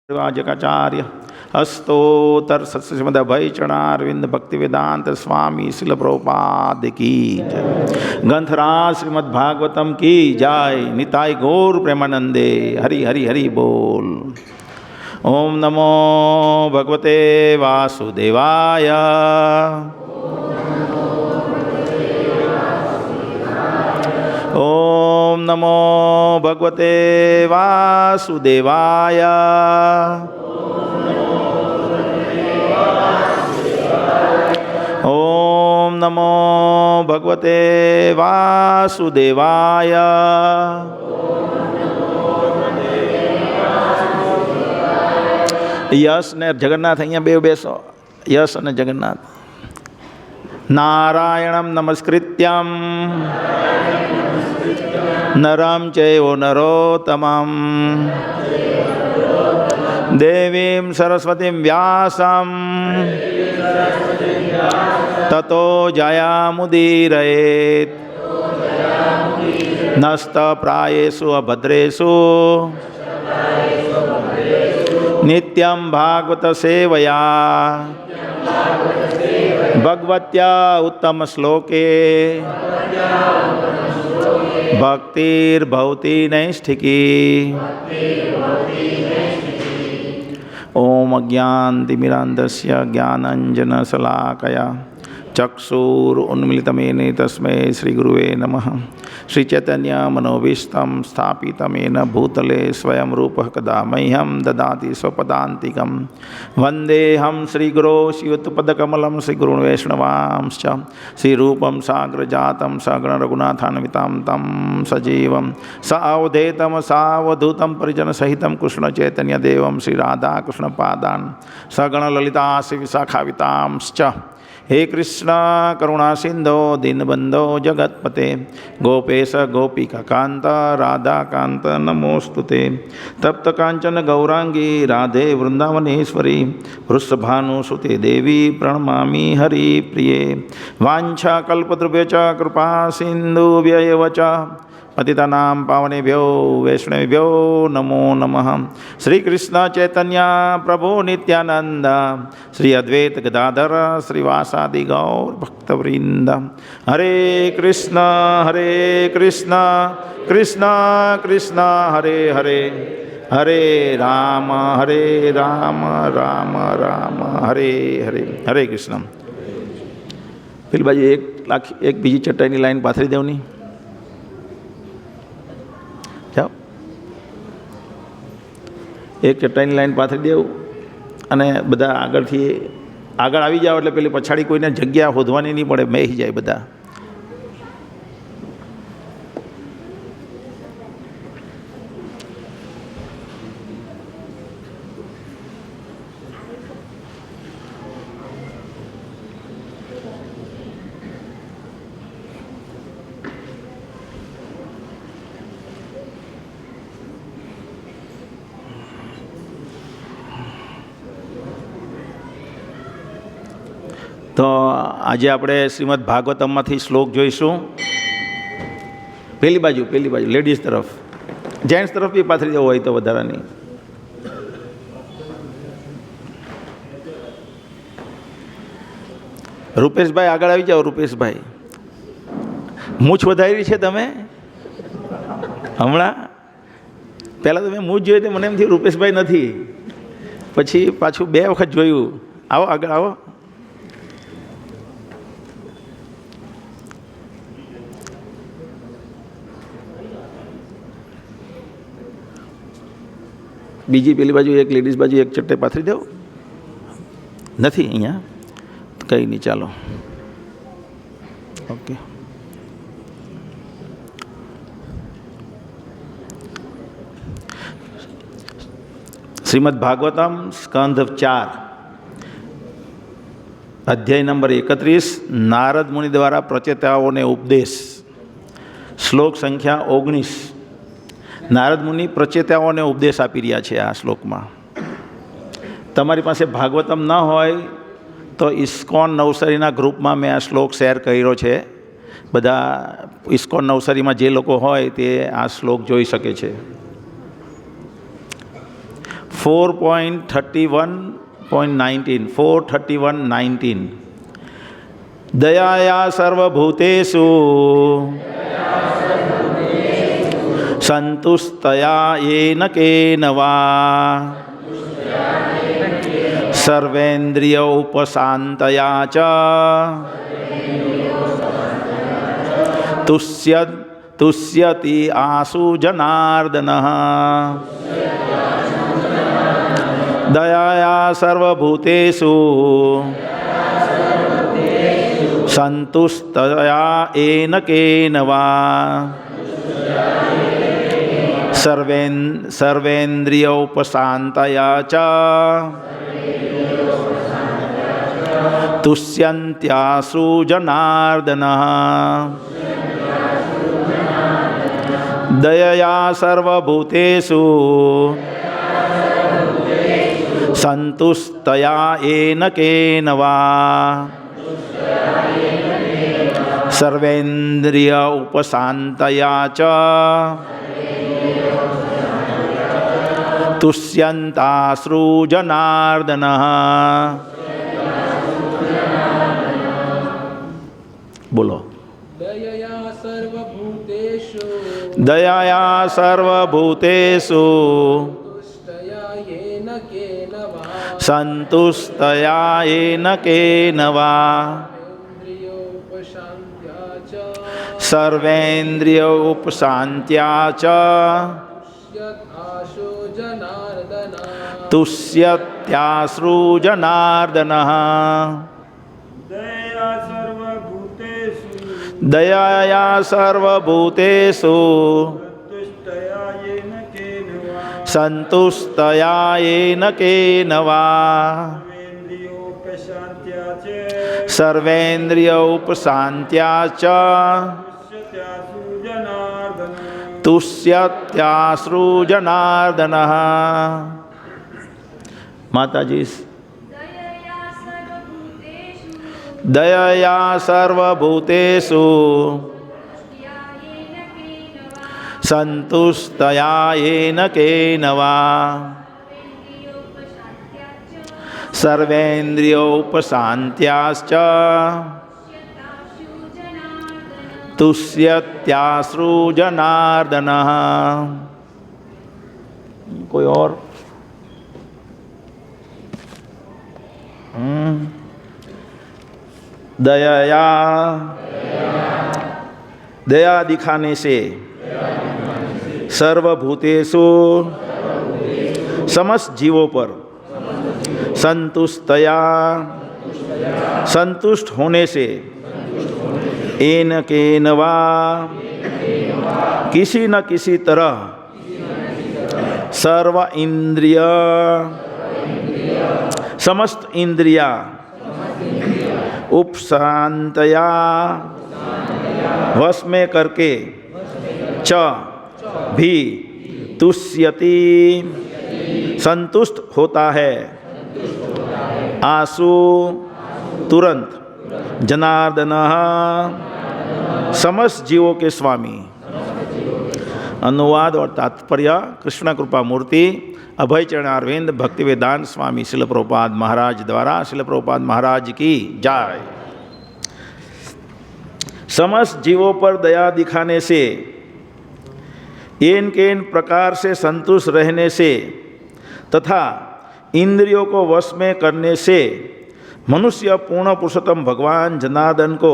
वाजकाचार्य हस्तोत्तर सत्समद भय चरणारविंद भक्ति वेदांत स्वामी शिल प्रभुपाद की जय। ग्रंथराज श्रीमद् भागवतम की जय। निताय गौर प्रेमानंदे। हरि हरि हरि बोल। ओम नमो भगवते वासुदेवाय। ओम नमो भगवते वासुदेवाय। ओम नमो भगवते वासुदेवाय। यश ने जगन्नाथ अहीं बेसो। यश ने जगन्नाथ। नारायणं नमस्कृत्यं नरं चैव नरोत्तमं देवीं सरस्वतीं व्यासं ततो जयामुदीरयेत्। नस्तप्रायेषु अभद्रेषु नित्यं भागवत सेवया भगवत्या उत्तम श्लोके भक्तिर्भवति नैष्ठिकी। ओम अज्ञानतिमिरान्धस्य ज्ञानाञ्जनशलाकया चक्षुरुन्मीलितं तस्मै श्रीगुरुवे नमः। श्रीचैतन्य मनोभीष्टं स्थापितं येन भूतले स्वयं रूपः कदा मह्यं ददाति स्वपदान्तिकं। वन्देऽहं श्रीगुरो शिवत्पदकमलं श्रीगुरुन् वैष्णवांश्च। श्रीरूपं साग्रजातं सगणरघुनाथान्वितां तं सजीवं सावधेतं सावधूतं परिजनसहितं कृष्णचैतन्यदेवं श्रीराधाकृष्णपादान् सगणललिता श्रीविशाखावितांश्च। हे कृष्ण करुणा सिंधो दीनबंधो जगत्पते गोपेश गोपिका कांत राधा कांत नमोस्तुते। तप्त कांचन गौरांगी राधे वृंदावनेश्वरी वृषभानुसुते देवी प्रणमामि हरिप्रिये। वाञ्छा कल्पद्रुभ्यश्च कृपा सिन्धुभ्यैव च पतितानां पावनेभ्यो वैष्णवेभ्यो नमो नमः। श्री कृष्ण चैतन्य प्रभु नित्यानंद श्री अद्वैत गदाधर श्रीवासादि गौर भक्तवृंद। हरे कृष्ण कृष्ण कृष्ण हरे हरे हरे राम राम राम हरे हरे। हरे कृष्ण। પેલી બાજુ એક બીજી ચટાઈની લાઈન પાથરી દેવની. જાઓ એક ચટાઈની લાઈન પાથરી દેવું અને બધા આગળ આવી જાઓ એટલે પેલી પછાડી કોઈને જગ્યા શોધવાની નહીં પડે, બેસી જાય બધા. તો આજે આપણે શ્રીમદ ભાગવતમમાંથી શ્લોક જોઈશું. પેલી બાજુ લેડીઝ તરફ, જેન્ટ્સ તરફ બી પાથરી જવું હોય તો વધારાની. રૂપેશભાઈ આગળ આવી જાઓ. રૂપેશભાઈ, મૂછ વધારી છે તમે હમણાં? પહેલાં તો મેં મૂછ જોઈ તો મને એમ થયું રૂપેશભાઈ નથી, પછી પાછું 2 વખત જોયું. આવો આગળ આવો. બીજી પેલી બાજુ એક લેડીઝ બાજુ એક ચટ્ટે પાથરી દો. નથી અહીંયા? કંઈ નહીં, ચાલો. ઓકે. શ્રીમદ ભાગવતમ સ્કંધ 4 અધ્યાય નંબર 31 નારદ મુનિ દ્વારા પ્રચેતાઓને ઉપદેશ. શ્લોક સંખ્યા 19. નારદ મુનિ પ્રચેતાઓને ઉપદેશ આપી રહ્યા છે આ શ્લોકમાં. તમારી પાસે ભાગવતમ ન હોય તો ઇસ્કોન નવસારીના ગ્રુપમાં મેં આ શ્લોક શેર કર્યો છે. બધા ઇસ્કોન નવસારીમાં જે લોકો હોય તે આ શ્લોક જોઈ શકે છે. 4.31.19 431.19 દયાયા સર્વભૂતેષુ સંતુષ્ટયા येन केन वा સર્વેન્દ્રિય ઉપશાંતયા ચ તુષ્યતિ આસુ જનાર્દનઃ દયાયા સર્વભૂતેષુ સંતુષ્ટયા येन केन वा સર્વેન્દ્રિય ઉપશાંતયા ચ તુષ્યન્ત્યાસુ જનાર્દનઃ દયયા સર્વભૂતેષુ સંતુષ્ટયા येन केन वा સર્વેન્દ્રિય ઉપશાંતયા ચ તુષ્યન્તાશ્રુ જનાર્દનઃ બોલો દયાયા સર્વભૂતેષુ સંતુષ્ટયા येन केन वा સર્વેન્દ્રિય ઉપશાંત્યા ચ તુષ્યત્યાશ્રુ જનાર્દનઃ દયાયા સર્વભૂતેષુ સંતુષ્ટયા येन केन वा સર્વેન્દ્રિય ઉપશાંત્યા ચ તુષ્યત્યાશ્રુ જનાર્દનઃ માતાજી દયાયા સર્વભૂતેષુ સંતુષ્ટયા येन केन वा સર્વેન્દ્રિય ઉપશાંત્યાશ્ચ તુષ્યત્યાશ્રુ જનાર્દનઃ કોઈ ઓર दया दिखाने से सर्वभूतेषु समस्त जीवों पर संतुष्ट होने से येन केन वा किसी न किसी तरह सर्व इंद्रिय समस्त इंद्रिया उपशांतया वश में करके च भी तुष्यति संतुष्ट होता है आसु तुरंत जनार्दन समस्त जीवों के स्वामी। अनुवाद और तात्पर्य कृष्ण कृपा मूर्ति अभय चरणारविंद भक्ति वेदांत स्वामी शिल प्रभुपाद महाराज द्वारा शिल प्रभुपाद महाराज की जय। समस्त जीवों पर दया दिखाने से इन के इन प्रकार से संतुष्ट रहने से तथा इंद्रियों को वश में करने से मनुष्य पूर्ण पुरुषोत्तम भगवान जनार्दन को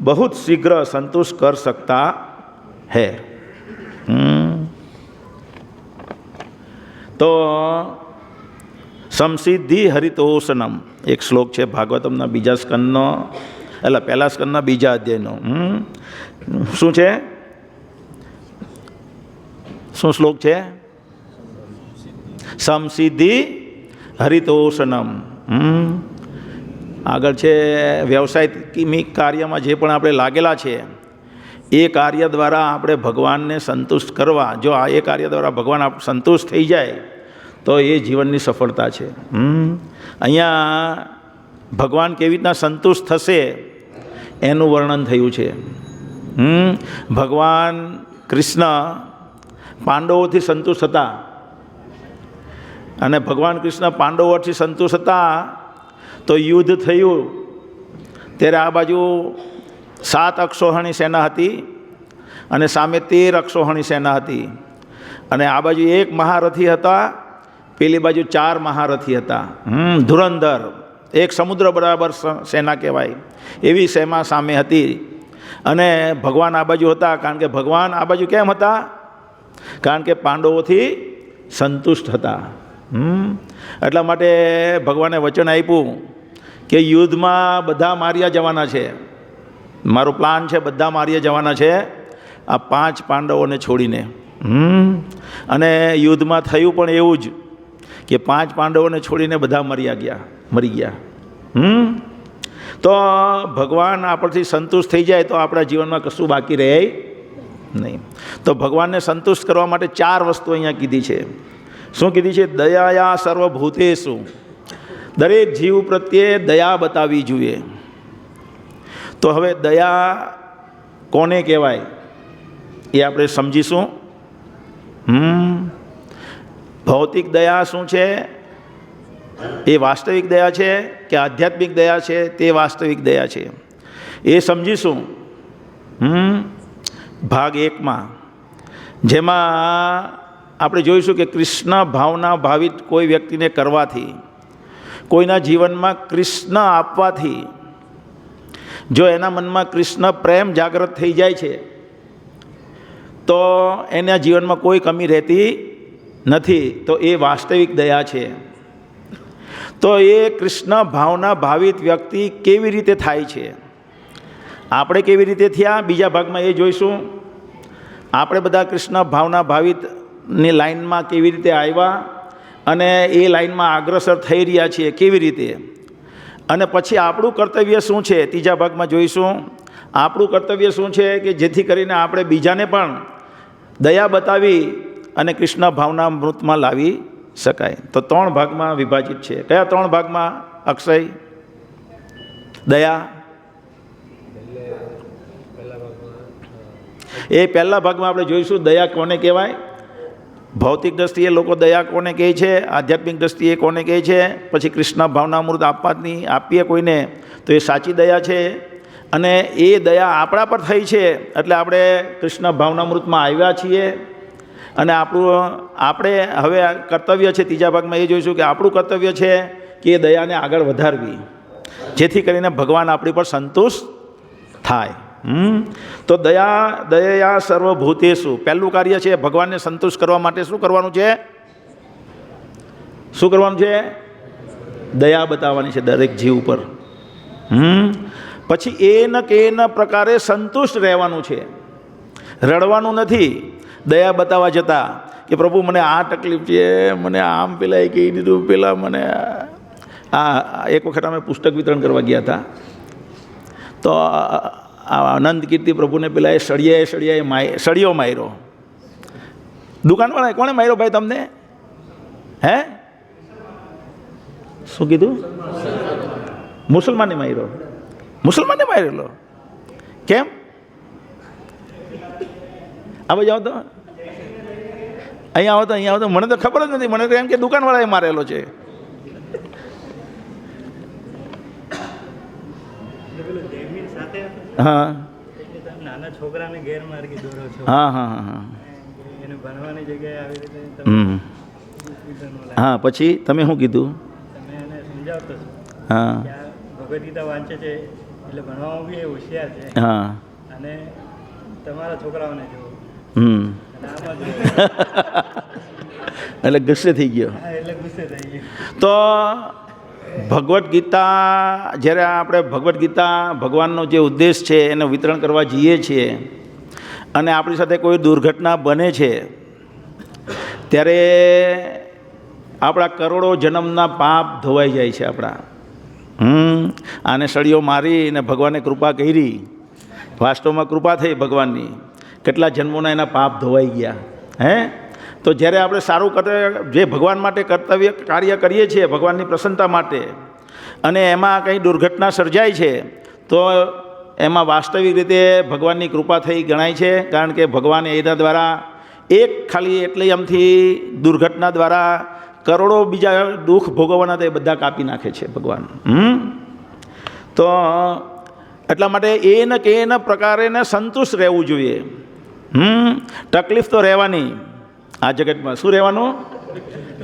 बहुत शीघ्र संतुष्ट कर सकता है। तो समसिद्धि हरितोषनम एक श्लोक है भागवतमना बीजा स्कंदनो એટલે પહેલા સ્કંદના બીજા અધ્યાયનો શું છે શું શ્લોક છે સમસિદ્ધિ હરિતોષનમ આગળ છે વ્યવસાયિક કાર્યમાં જે પણ આપણે લાગેલા છે એ કાર્ય દ્વારા આપણે ભગવાનને સંતુષ્ટ કરવા જો આ એ કાર્ય દ્વારા ભગવાન સંતુષ્ટ થઈ જાય તો એ જીવનની સફળતા છે। અહીંયા ભગવાન કેવી રીતના સંતુષ્ટ થશે એનું વર્ણન થયું છે। ભગવાન કૃષ્ણ પાંડવોથી સંતુષ્ટ હતા અને ભગવાન કૃષ્ણ પાંડવોથી સંતુષ્ટ હતા. તો યુદ્ધ થયું ત્યારે આ બાજુ 7 અક્ષોહિણી સેના હતી અને સામે 13 અક્ષોહિણી સેના હતી. અને આ બાજુ 1 મહારથી હતા, પેલી બાજુ 4 મહારથી હતા. ધુરંધર, એક સમુદ્ર બરાબર સેના કહેવાય એવી સેના સામે હતી. અને ભગવાન આ બાજુ હતા. કારણ કે ભગવાન આ બાજુ કેમ હતા? કારણ કે પાંડવોથી સંતુષ્ટ હતા. એટલા માટે ભગવાને વચન આપ્યું કે યુદ્ધમાં બધા માર્યા જવાના છે. મારો પ્લાન છે બધા માર્યા જવાના છે આ 5 પાંડવોને છોડીને. અને યુદ્ધમાં થયું પણ એવું જ કે 5 પાંડવોને છોડીને બધા મરી ગયા. તો ભગવાન આપણથી સંતુષ્ટ થઈ જાય તો આપણા જીવનમાં કશું બાકી રહે નહીં. તો ભગવાનને સંતુષ્ટ કરવા માટે 4 વસ્તુ અહીંયા કીધી છે. શું કીધી છે? દયાયા સર્વભૂતેષુ, દરેક જીવ પ્રત્યે દયા બતાવવી જોઈએ. તો હવે દયા કોને કહેવાય એ આપણે સમજીશું. ભૌતિક દયા શું છે એ વાસ્તવિક દયા છે કે આધ્યાત્મિક દયા છે તે વાસ્તવિક દયા છે એ સમજીશું ભાગ 1માં. જેમાં આપણે જોઈશું કે કૃષ્ણ ભાવના ભાવિત કોઈ વ્યક્તિને કરવાથી, કોઈના જીવનમાં કૃષ્ણ આપવાથી જો એના મનમાં કૃષ્ણ પ્રેમ જાગૃત થઈ જાય છે તો એના જીવનમાં કોઈ કમી રહેતી નથી. તો એ વાસ્તવિક દયા છે. તો એ કૃષ્ણ ભાવના ભાવિત વ્યક્તિ કેવી રીતે થાય છે, આપણે કેવી રીતે થયા, બીજા ભાગમાં એ જોઈશું. આપણે બધા કૃષ્ણ ભાવના ભાવિતની લાઈનમાં કેવી રીતે આવ્યા અને એ લાઈનમાં અગ્રસર થઈ રહ્યા છીએ કેવી રીતે, અને પછી આપણું કર્તવ્ય શું છે ત્રીજા ભાગમાં જોઈશું. આપણું કર્તવ્ય શું છે કે જેથી કરીને આપણે બીજાને પણ દયા બતાવી અને કૃષ્ણ ભાવના અમૃતમાં લાવી શકાય. તો 3 ભાગમાં વિભાજિત છે. કયા 3 ભાગમાં અક્ષય? દયા એ પહેલા ભાગમાં આપણે જોઈશું દયા કોને કહેવાય. ભૌતિક દ્રષ્ટિએ લોકો દયા કોને કહે છે, આધ્યાત્મિક દ્રષ્ટિએ કોને કહે છે. પછી કૃષ્ણ ભાવના અમૃત આપીએ કોઈને તો એ સાચી દયા છે. અને એ દયા આપણા પર થઈ છે એટલે આપણે કૃષ્ણ ભાવનામૃતમાં આવ્યા છીએ. અને આપણે હવે કર્તવ્ય છે ત્રીજા ભાગમાં એ જોઈશું કે આપણું કર્તવ્ય છે કે એ દયાને આગળ વધારવી જેથી કરીને ભગવાન આપણી પર સંતુષ્ટ થાય. તો દયા સર્વભૂતેષુ પહેલું કાર્ય છે ભગવાનને સંતુષ્ટ કરવા માટે શું કરવાનું છે? શું કરવાનું છે? દયા બતાવવાની છે દરેક જીવ પર. પછી એન પ્રકારે સંતુષ્ટ રહેવાનું છે, રડવાનું નથી દયા બતાવવા જતાં કે પ્રભુ મને આ તકલીફ છે, મને આમ પેલા એ કહી દીધું, પેલા મને એક વખત અમે પુસ્તક વિતરણ કરવા ગયા હતા તો આનંદ કીર્તિ પ્રભુને પેલા એ સળિયો માર્યો. દુકાનવાળાએ કોણે માર્યો ભાઈ તમને? હે શું કીધું? મુસલમાને માર્યો. મુસલમાને મારેલો કેમ? આ બાજુ આવો તો, અહીંયા આવો તો મને તો ખબર જ નથી. મને તો એમ કે દુકાનવાળાએ મારેલો છે. હા નાના છોકરાને ગેરમાર્ગે દોરો છો. હા હા હા એને ભણવાની જગ્યાએ આવી રીતે હા પછી તમે શું કીધું? તમે એને સમજાવતો છો. હા ભગવદ્ ગીતા વાંચે છે એટલે ભણવામાં બી એ હોશિયાર છે. હા અને તમારા છોકરાઓને જુઓ એટલે ગુસ્સે થઈ ગયો. એટલે ગુસ્સે થઈ ગયો. તો ભગવદ્ ગીતા જ્યારે આપણે ભગવદ્ ગીતા ભગવાનનો જે ઉદ્દેશ છે એનું વિતરણ કરવા જઈએ છીએ અને આપણી સાથે કોઈ દુર્ઘટના બને છે ત્યારે આપણા કરોડો જન્મના પાપ ધોવાઈ જાય છે આપણા. આને સળીઓ મારીને ભગવાને કૃપા કરી, વાસ્તવમાં કૃપા થઈ ભગવાનની. કેટલા જન્મોના એના પાપ ધોવાઈ ગયા. તો જ્યારે આપણે સારું જે ભગવાન માટે કાર્ય કરીએ છીએ ભગવાનની પ્રસન્નતા માટે અને એમાં કંઈ દુર્ઘટના સર્જાય છે તો એમાં વાસ્તવિક રીતે ભગવાનની કૃપા થઈ ગણાય છે. કારણ કે ભગવાને એના દ્વારા ખાલી એટલી આમથી દુર્ઘટના દ્વારા કરોડો બીજા દુઃખ ભોગવવાના તો એ બધા કાપી નાખે છે ભગવાન. તો એટલા માટે એના કે એના પ્રકારે સંતુષ્ટ રહેવું જોઈએ. તકલીફ તો રહેવાની આ જગતમાં. શું રહેવાનું?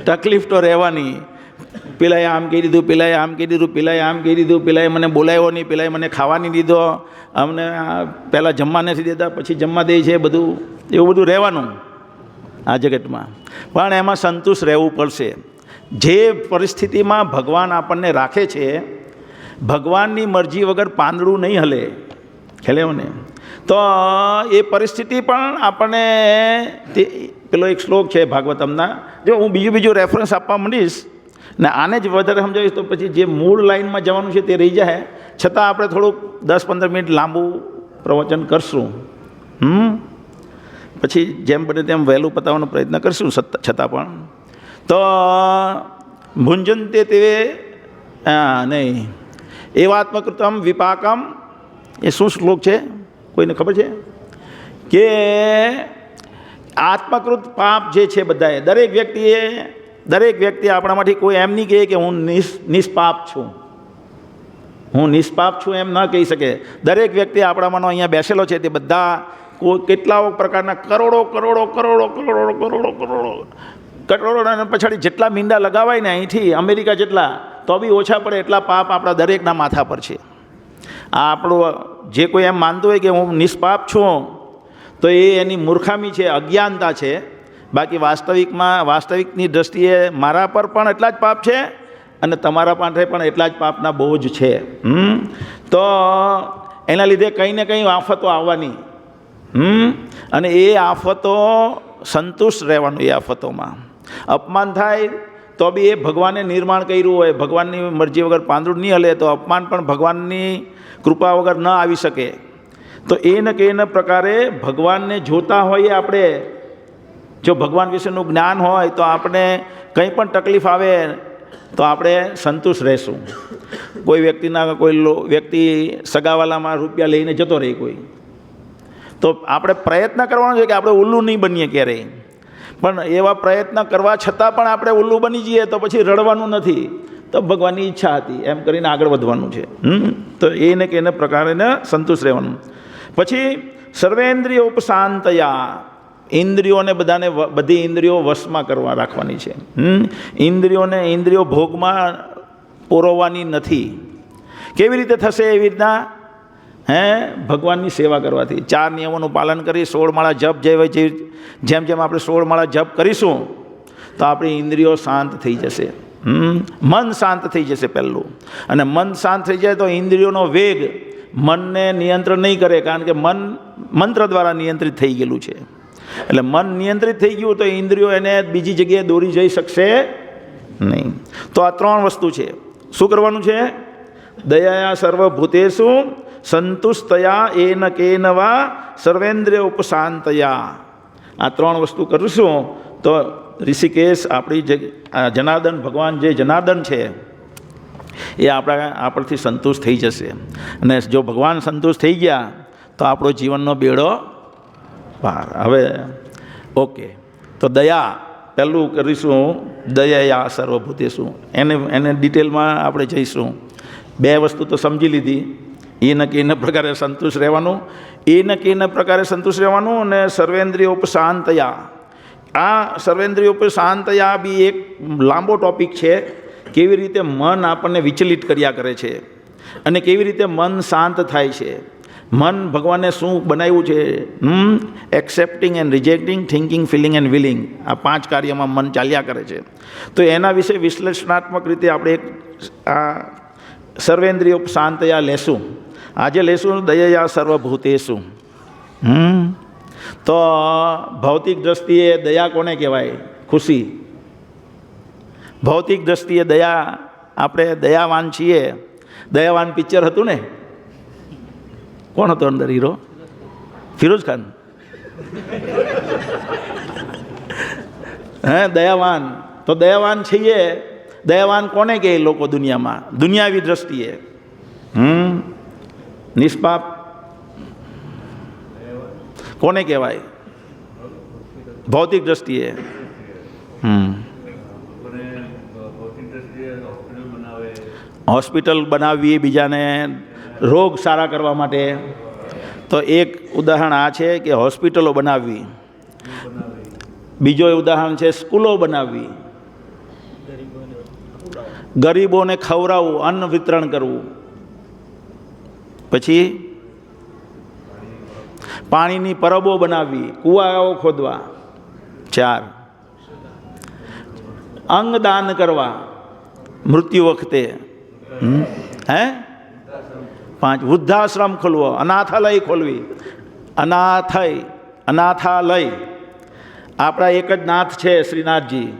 તકલીફ તો રહેવાની. પેલાએ આમ કહી દીધું, પેલાએ આમ કહી દીધું, પેલાએ આમ કહી દીધું, પેલાએ મને બોલાવ્યો નહીં, પેલાએ મને ખાવા નહીં દીધો, અમને પહેલાં જમવા નથી દેતા, પછી જમવા દે છે, બધું એવું બધું રહેવાનું આ જગતમાં. પણ એમાં સંતુષ્ટ રહેવું પડશે. જે પરિસ્થિતિમાં ભગવાન આપણને રાખે છે, ભગવાનની મરજી વગર પાંદડું નહીં હલે, ખ્યાલ ને. તો એ પરિસ્થિતિ પણ આપણને તે પેલો એક શ્લોક છે ભાગવતમના, જો હું બીજું રેફરન્સ આપવા માંડીશ ને આને જ વધારે સમજાવીશ તો પછી જે મૂળ લાઈનમાં જવાનું છે તે રહી જાય. છતાં આપણે થોડુંક 10-15 મિનિટ લાંબુ પ્રવચન કરશું. પછી જેમ બને તેમ વહેલું પતાવવાનો પ્રયત્ન કરશું. છતાં પણ તો ભુંજંતે તે નહીં એવાત્મકૃતમ વિપાકમ, એ શું શ્લોક છે કોઈને ખબર છે? કે આત્મકૃત પાપ જે છે બધાએ, દરેક વ્યક્તિ આપણામાંથી કોઈ એમ નહીં કહે કે હું નિષ્પાપ છું, હું નિષ્પાપ છું એમ ન કહી શકે. દરેક વ્યક્તિ આપણામાંનો અહીંયા બેસેલો છે તે બધા કેટલાઓ પ્રકારના કરોડો અને પછાડી જેટલા મીંડા લગાવાય ને અહીંથી અમેરિકા જેટલા તો બી ઓછા પડે એટલા પાપ આપણા દરેકના માથા પર છે. આ આપણું જે કોઈ એમ માનતું હોય કે હું નિષ્પાપ છું તો એ એની મૂર્ખામી છે, અજ્ઞાનતા છે. બાકી વાસ્તવિકની દૃષ્ટિએ મારા પર પણ એટલા જ પાપ છે અને તમારા પાસે પણ એટલા જ પાપના બોજ છે. તો એના લીધે કંઈ ને કંઈ આફતો આવવાની. અને એ આફતો સંતુષ્ટ રહેવાનું. એ આફતોમાં અપમાન થાય તો બી એ ભગવાને નિર્માણ કર્યું હોય, ભગવાનની મરજી વગર પાંદડું નહીં હલે તો અપમાન પણ ભગવાનની કૃપા વગર ન આવી શકે. તો એને કે એના પ્રકારે ભગવાનને જોતા હોઈએ આપણે, જો ભગવાન વિશેનું જ્ઞાન હોય તો આપણે કંઈ પણ તકલીફ આવે તો આપણે સંતુષ્ટ રહેશું. કોઈ વ્યક્તિ સગાવાલામાં રૂપિયા લઈને જતો રહે કોઈ, તો આપણે પ્રયત્ન કરવાનો છે કે આપણે ઉલ્લુ નહીં બનીએ ક્યારેય. પણ એવા પ્રયત્ન કરવા છતાં પણ આપણે ઉલ્લુ બની જઈએ તો પછી રડવાનું નથી, તો ભગવાનની ઈચ્છા હતી એમ કરીને આગળ વધવાનું છે. તો એને કે એને પ્રકારે સંતુષ્ટ રહેવાનું. પછી સર્વેન્દ્રિય ઉપશાંતયા, ઇન્દ્રિયોને બધી ઇન્દ્રિયો વશમાં રાખવાની છે. ઇન્દ્રિયો ભોગમાં પોરવવાની નથી. કેવી રીતે થશે? એવી રીતના ભગવાનની સેવા કરવાથી. 4 નિયમોનું પાલન કરી 16 માળા જપ જેમ આપણે 16 માળા જપ કરીશું તો આપણી ઇન્દ્રિયો શાંત થઈ જશે. મન શાંત થઈ જશે પહેલું. અને મન શાંત થઈ જાય તો ઇન્દ્રિયોનો વેગ મનને નિયંત્રણ નહીં કરે, કારણ કે મન મંત્ર દ્વારા નિયંત્રિત થઈ ગયેલું છે. એટલે મન નિયંત્રિત થઈ ગયું તો ઇન્દ્રિયો એને બીજી જગ્યાએ દોરી જઈ શકશે નહીં. તો આ 3 વસ્તુ છે. શું કરવાનું છે? દયા સર્વભૂતેષુ સંતુષ્ટયા એન કેન વા સર્વેન્દ્રિય ઉપશાંતયા. આ 3 વસ્તુ કરીશું તો ઋષિકેશ આપણી જનાર્દન ભગવાન જે જનાર્દન છે એ આપણથી સંતુષ્ટ થઈ જશે. અને જો ભગવાન સંતુષ્ટ થઈ ગયા તો આપણો જીવનનો બેડો પાર. હવે ઓકે, તો દયા પહેલું કરીશું. દયા સર્વભૂતેષુ, એને ડિટેલમાં આપણે જઈશું. 2 વસ્તુ તો સમજી લીધી. એને કે એના પ્રકારે સંતુષ્ટ રહેવાનું, અને સર્વેન્દ્રિય ઉપશાંતયા. આ સર્વેન્દ્રિય ઉપશાંતયા બી એક લાંબો ટોપિક છે. કેવી રીતે મન આપણને વિચલિત કર્યા કરે છે અને કેવી રીતે મન શાંત થાય છે. મન ભગવાને શું બનાવ્યું છે? Accepting and rejecting, thinking, feeling and willing. આ 5 કાર્યમાં મન ચાલ્યા કરે છે. તો એના વિશે વિશ્લેષણાત્મક રીતે આપણે આ સર્વેન્દ્રિય ઉપશાંતયા લેશું. આજે લેશું દયા સર્વભૂતેષુ. તો ભૌતિક દ્રષ્ટિએ દયા કોને કહેવાય? ખુશી. ભૌતિક દ્રષ્ટિએ દયા, આપણે દયાવાન છીએ. દયાવાન પિક્ચર હતું ને, કોણ હતો અંદર હીરો? ફિરોઝ ખાન. દયાવાન. તો દયાવાન છીએ. દયાવાન કોને કહે લોકો દુનિયામાં? દુનિયાવી દ્રષ્ટિએ. નિષ્પાપ કોને કહેવાય ભૌતિક દ્રષ્ટિએ? હોસ્પિટલ બનાવવી બીજાને રોગ સારા કરવા માટે, તો એક ઉદાહરણ આ છે કે હોસ્પિટલો બનાવવી. બીજો ઉદાહરણ છે સ્કૂલો બનાવવી, ગરીબોને ખવડાવવું, અન્ન વિતરણ કરવું. પછી પાણીની પરબો બનાવવી, કૂવાઓ ખોદવા. 4 અંગદાન કરવા મૃત્યુ વખતે. 5 વૃદ્ધાશ્રમ ખોલવો, અનાથાલય ખોલવી. અનાથાલય આપણા એક જ નાથ છે શ્રીનાથજી,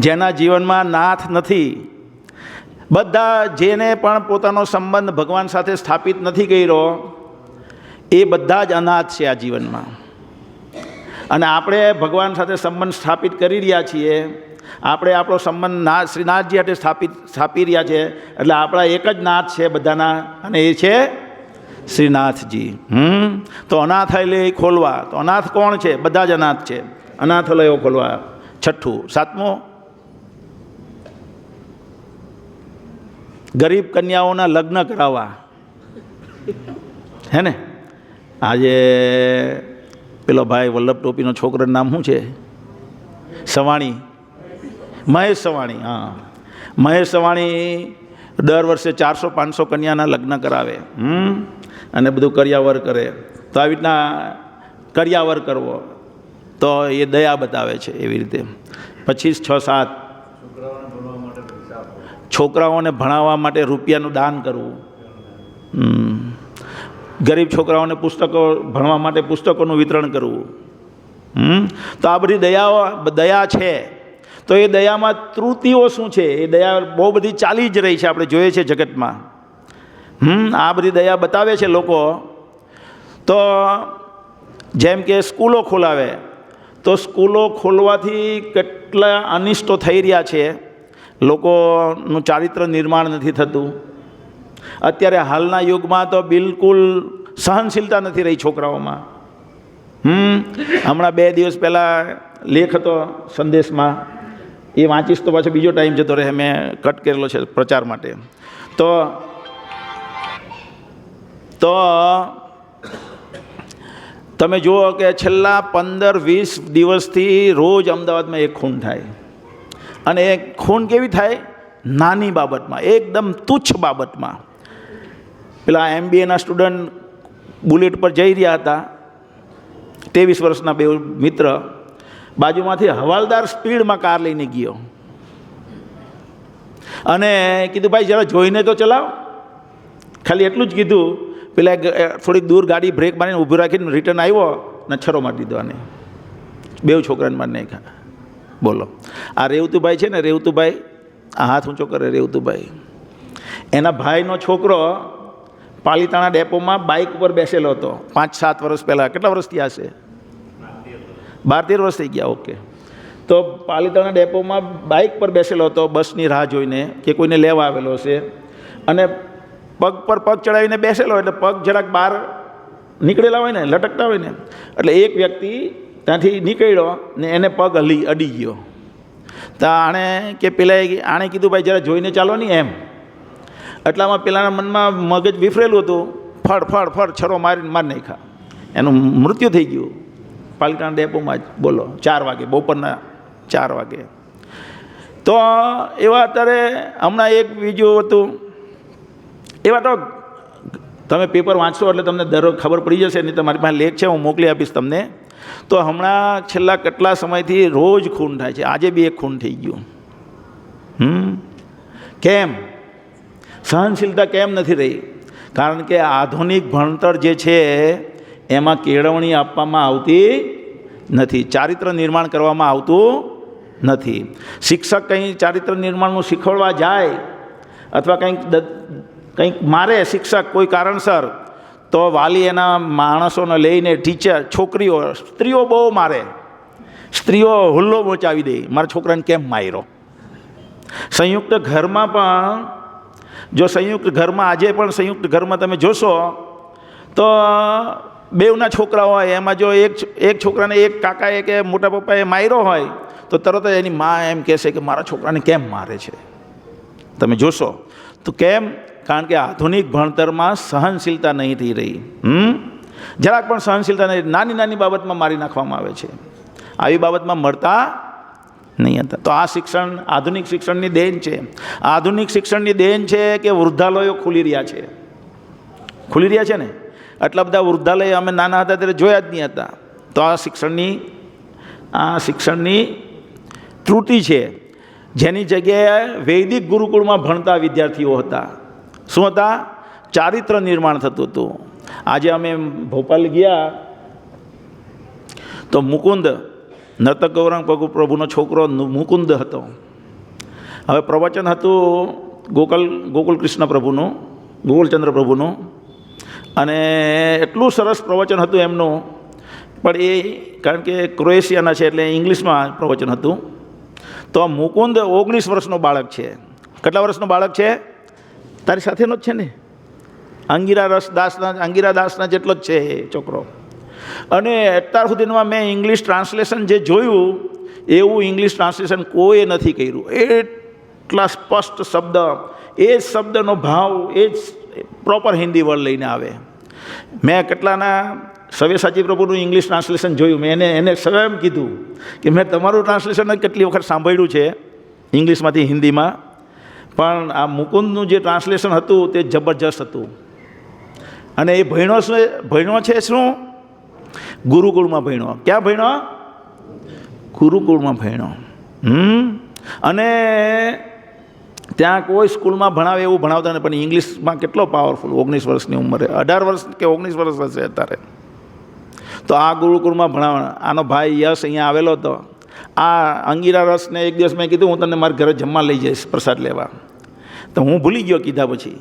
જેના જીવનમાં નાથ નથી. બધા જેને પણ પોતાનો સંબંધ ભગવાન સાથે સ્થાપિત નથી કર્યો એ બધા જ અનાથ છે આ જીવનમાં. અને આપણે ભગવાન સાથે સંબંધ સ્થાપિત કરી રહ્યા છીએ, આપણે આપણો સંબંધ શ્રીનાથજી સાથે સ્થાપી રહ્યા છે. એટલે આપણા એક જ નાથ છે બધાના, અને એ છે શ્રીનાથજી. તો અનાથાલય ખોલવા. તો અનાથ કોણ છે? બધા જ અનાથ છે. અનાથાલયો ખોલવા. 6, 7 ગરીબ કન્યાઓના લગ્ન કરાવવા. હે ને? આજે પેલો ભાઈ વલ્લભ ટોપીનો છોકરાનું નામ શું છે? સવાણી, મહેશ સવાણી. હા, મહેશ સવાણી દર વર્ષે 400-500 કન્યાના લગ્ન કરાવે, અને બધું કર્યાવર કરે. તો આવી રીતના કર્યાવર કરવો તો એ દયા બતાવે છે એવી રીતે. પછી 6-7 છોકરાઓને ભણાવવા માટે રૂપિયાનું દાન કરવું. ગરીબ છોકરાઓને પુસ્તકો ભણવા માટે પુસ્તકોનું વિતરણ કરવું. તો આ બધી દયા છે. તો એ દયામાં ત્રુટિઓ શું છે? એ દયા બહુ બધી ચાલી જ રહી છે, આપણે જોઈએ છે જગતમાં. આ બધી દયા બતાવે છે લોકો. તો જેમ કે સ્કૂલો ખોલાવે, તો સ્કૂલો ખોલવાથી કેટલા અનિષ્ટો થઈ રહ્યા છે. લોકોનું ચારિત્ર નિર્માણ નથી થતું. અત્યારે હાલના યુગમાં તો બિલકુલ સહનશીલતા નથી રહી છોકરાઓમાં. હમણાં 2 દિવસ પહેલાં લેખ હતો સંદેશમાં, એ વાંચીશ તો પાછો બીજો ટાઈમ જતો રહે, મેં કટ કરેલો છે પ્રચાર માટે. તો તમે જુઓ કે છેલ્લા 15-20 દિવસથી રોજ અમદાવાદમાં એક ખૂન થાય. અને એ ખૂન કેવી થાય? નાની બાબતમાં, એકદમ તુચ્છ બાબતમાં. પેલા MBAના સ્ટુડન્ટ બુલેટ પર જઈ રહ્યા હતા, 23 વર્ષના 2 મિત્ર. બાજુમાંથી હવાલદાર સ્પીડમાં કાર લઈને ગયો અને કીધું, ભાઈ જરા જોઈને તો ચલાવ. ખાલી એટલું જ કીધું. પેલા થોડીક દૂર ગાડી બ્રેક મારીને ઊભી રાખીને રિટર્ન આવ્યો ને છરો મારી દીધો. અને 2 છોકરાને મારી નાખ્યા. બોલો, આ રેવતુભાઈ છે ને, રેવતુભાઈ, આ હાથ ઊંચો કરે, રેવતુભાઈ, એના ભાઈનો છોકરો પાલીતાણા ડેપોમાં બાઇક ઉપર બેસેલો હતો 5-7 વર્ષ પહેલાં. કેટલા વર્ષ થયા હશે? 12-13 વર્ષ થઈ ગયા. ઓકે. તો પાલીતાણા ડેપોમાં બાઇક પર બેસેલો હતો બસની રાહ જોઈને કે કોઈને લેવા આવેલો છે, અને પગ પર પગ ચડાવીને બેસેલો, એટલે પગ જરાક બહાર નીકળેલા હોય ને, લટકતા હોય ને, એટલે એક વ્યક્તિ ત્યાંથી નીકળ્યો ને એને પગ અડી ગયો. તો આણે કીધું, ભાઈ જરા જોઈને ચાલો નહીં એમ. એટલામાં પેલાના મનમાં મગજ વિફરેલું હતું, ફળ છરો મારી નાખ્યા. એનું મૃત્યુ થઈ ગયું પાલિતાણા ડેપોમાં જ. બોલો, 4 વાગે, બપોરના 4 વાગે. તો એવા અત્યારે હમણાં એક બીજું હતું. એવા તો તમે પેપર વાંચશો એટલે તમને દરરોજ ખબર પડી જશે. નહીં તમારી પાસે લેખ છે, હું મોકલી આપીશ તમને. તો હમણાં છેલ્લા કેટલા સમયથી રોજ ખૂન થાય છે. આજે બી એક ખૂન થઈ ગયું. કેમ? સહનશીલતા કેમ નથી રહી? કારણ કે આધુનિક ભણતર જે છે એમાં કેળવણી આપવામાં આવતી નથી, ચારિત્ર નિર્માણ કરવામાં આવતું નથી. શિક્ષક કંઈ ચારિત્ર નિર્માણનું શીખવાડવા જાય અથવા કંઈક મારે શિક્ષક કોઈ કારણસર, તો વાલી એના માણસોને લઈને, ટીચર, છોકરીઓ, સ્ત્રીઓ બહુ મારે. સ્ત્રીઓ હુલ્લો મચાવી દે, મારા છોકરાને કેમ માર્યો. સંયુક્ત ઘરમાં પણ, જો સંયુક્ત ઘરમાં, આજે પણ સંયુક્ત ઘરમાં તમે જોશો તો બેવના છોકરા હોય, એમાં જો એક છોકરાને એક કાકાએ કે મોટા પપ્પાએ માર્યો હોય તો તરત જ એની મા એમ કહેશે કે મારા છોકરાને કેમ મારે છે. તમે જોશો તો કેમ? કારણ કે આધુનિક ભણતરમાં સહનશીલતા નહીં થઈ રહી. જરાક પણ સહનશીલતા નહીં, નાની નાની બાબતમાં મારી નાખવામાં આવે છે. આવી બાબતમાં મળતા નહીં હતા. તો આ શિક્ષણ આધુનિક શિક્ષણની દેન છે. આધુનિક શિક્ષણની દેન છે કે વૃદ્ધાલયો ખુલી રહ્યા છે. ખુલી રહ્યા છે ને, આટલા બધા વૃદ્ધાલય અમે નાના હતા ત્યારે જોયા જ નહીં હતા. તો આ શિક્ષણની ત્રુટિ છે. જેની જગ્યાએ વૈદિક ગુરુકુળમાં ભણતા વિદ્યાર્થીઓ હતા. શું હતા? ચારિત્ર નિર્માણ થતું હતું. આજે અમે ભોપાલ ગયા તો મુકુંદ, નર્તક ગૌરાંગ પ્રભુનો છોકરો મુકુંદ હતો. હવે પ્રવચન હતું ગોકુલ કૃષ્ણ પ્રભુનું, ગોકુલચંદ્ર પ્રભુનું, અને એટલું સરસ પ્રવચન હતું એમનું. પણ એ કારણ કે ક્રોએશિયાના છે એટલે ઇંગ્લિશમાં પ્રવચન હતું. તો મુકુંદ 19 વર્ષનો બાળક છે. કેટલા વર્ષનો બાળક છે? તારી સાથેનો જ છે ને, અંગીરા દાસના જેટલો જ છે એ છોકરો. અને અત્યાર સુધીમાં મેં ઇંગ્લિશ ટ્રાન્સલેશન જે જોયું એવું ઇંગ્લિશ ટ્રાન્સલેશન કોઈએ નથી કર્યું. એટલા સ્પષ્ટ શબ્દ, એ જ શબ્દનો ભાવ એ જ પ્રોપર હિન્દી વર્ડ લઈને આવે. મેં કેટલાના સવ્યસાચી પ્રભુનું ઇંગ્લિશ ટ્રાન્સલેશન જોયું. મેં એને સ્વયં કીધું કે મેં તમારું ટ્રાન્સલેશન કેટલી વખત સાંભળ્યું છે ઇંગ્લિશમાંથી હિન્દીમાં, પણ આ મુકુંદનું જે ટ્રાન્સલેશન હતું તે જબરજસ્ત હતું. અને એ ભણ્યો છે શું? ગુરુકુળમાં ભણ્યો. ક્યાં ભણ્યો? ગુરુકુળમાં ભણ્યો. અને ત્યાં કોઈ સ્કૂલમાં ભણાવે એવું ભણાવતા નહીં, પણ ઇંગ્લિશમાં કેટલો પાવરફુલ. 19 વર્ષની ઉંમરે, 18 વર્ષ કે 19 વર્ષ હશે અત્યારે. તો આ ગુરુકુળમાં ભણાવવા. આનો ભાઈ યશ અહીંયા આવેલો હતો. આ અંગીરા રસને એક દિવસ મેં કીધું હું તને મારા ઘરે જમવા લઈ જઈશ પ્રસાદ લેવા. તો હું ભૂલી ગયો કીધા પછી.